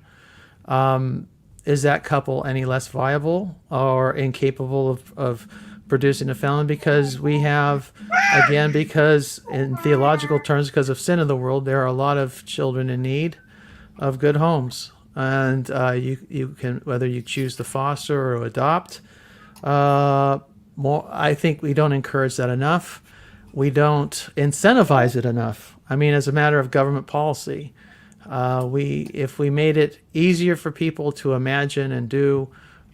Is that couple any less viable or incapable of producing a family? Because we have, again, because in theological terms, because of sin in the world, there are a lot of children in need of good homes, and you can, whether you choose to foster or adopt. I think we don't encourage that enough. We don't incentivize it enough. I mean, as a matter of government policy, if we made it easier for people to imagine and do,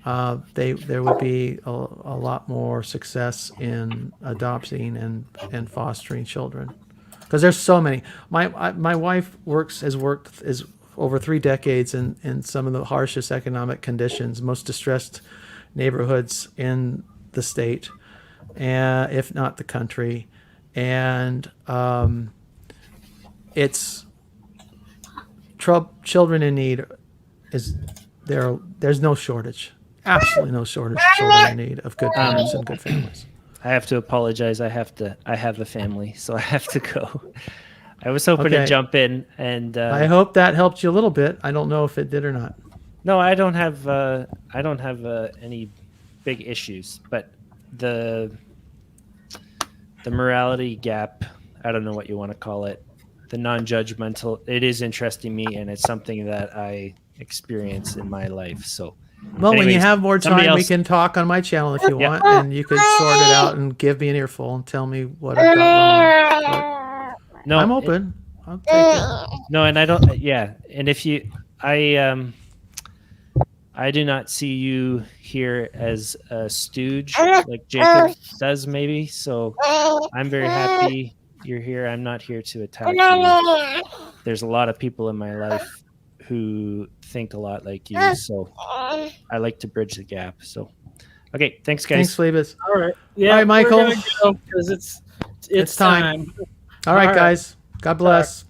there would be a lot more success in adopting and fostering children. Because there's so many. My wife has worked over 3 decades in some of the harshest economic conditions, most distressed neighborhoods in the state, if not the country, and it's children in need is there. There's no shortage, absolutely no shortage of children in need of good parents and good families. I have to apologize. I have a family, so I have to go. I was hoping to jump in, and I hope that helped you a little bit. I don't know if it did or not. No, I don't have any big issues, but the morality gap, I don't know what you want to call it. the non-judgmental. It is interesting me, and it's something that I experience in my life. So, Well, when you anyways, have more somebody time, we else- can talk on my channel if you Yeah. want, and you can sort it out and give me an earful and tell me what I've got wrong. No, I'm open. I'll take it. No, and I don't. Yeah, and if you, I do not see you here as a stooge like Jacob does, maybe. So I'm very happy you're here. I'm not here to attack you. There's a lot of people in my life who think a lot like you, so I like to bridge the gap. So, okay, thanks, guys. Thanks, Fleabus. All right. Yeah, All right, Michael. because it's It's time. time. All right, All right. guys. God bless.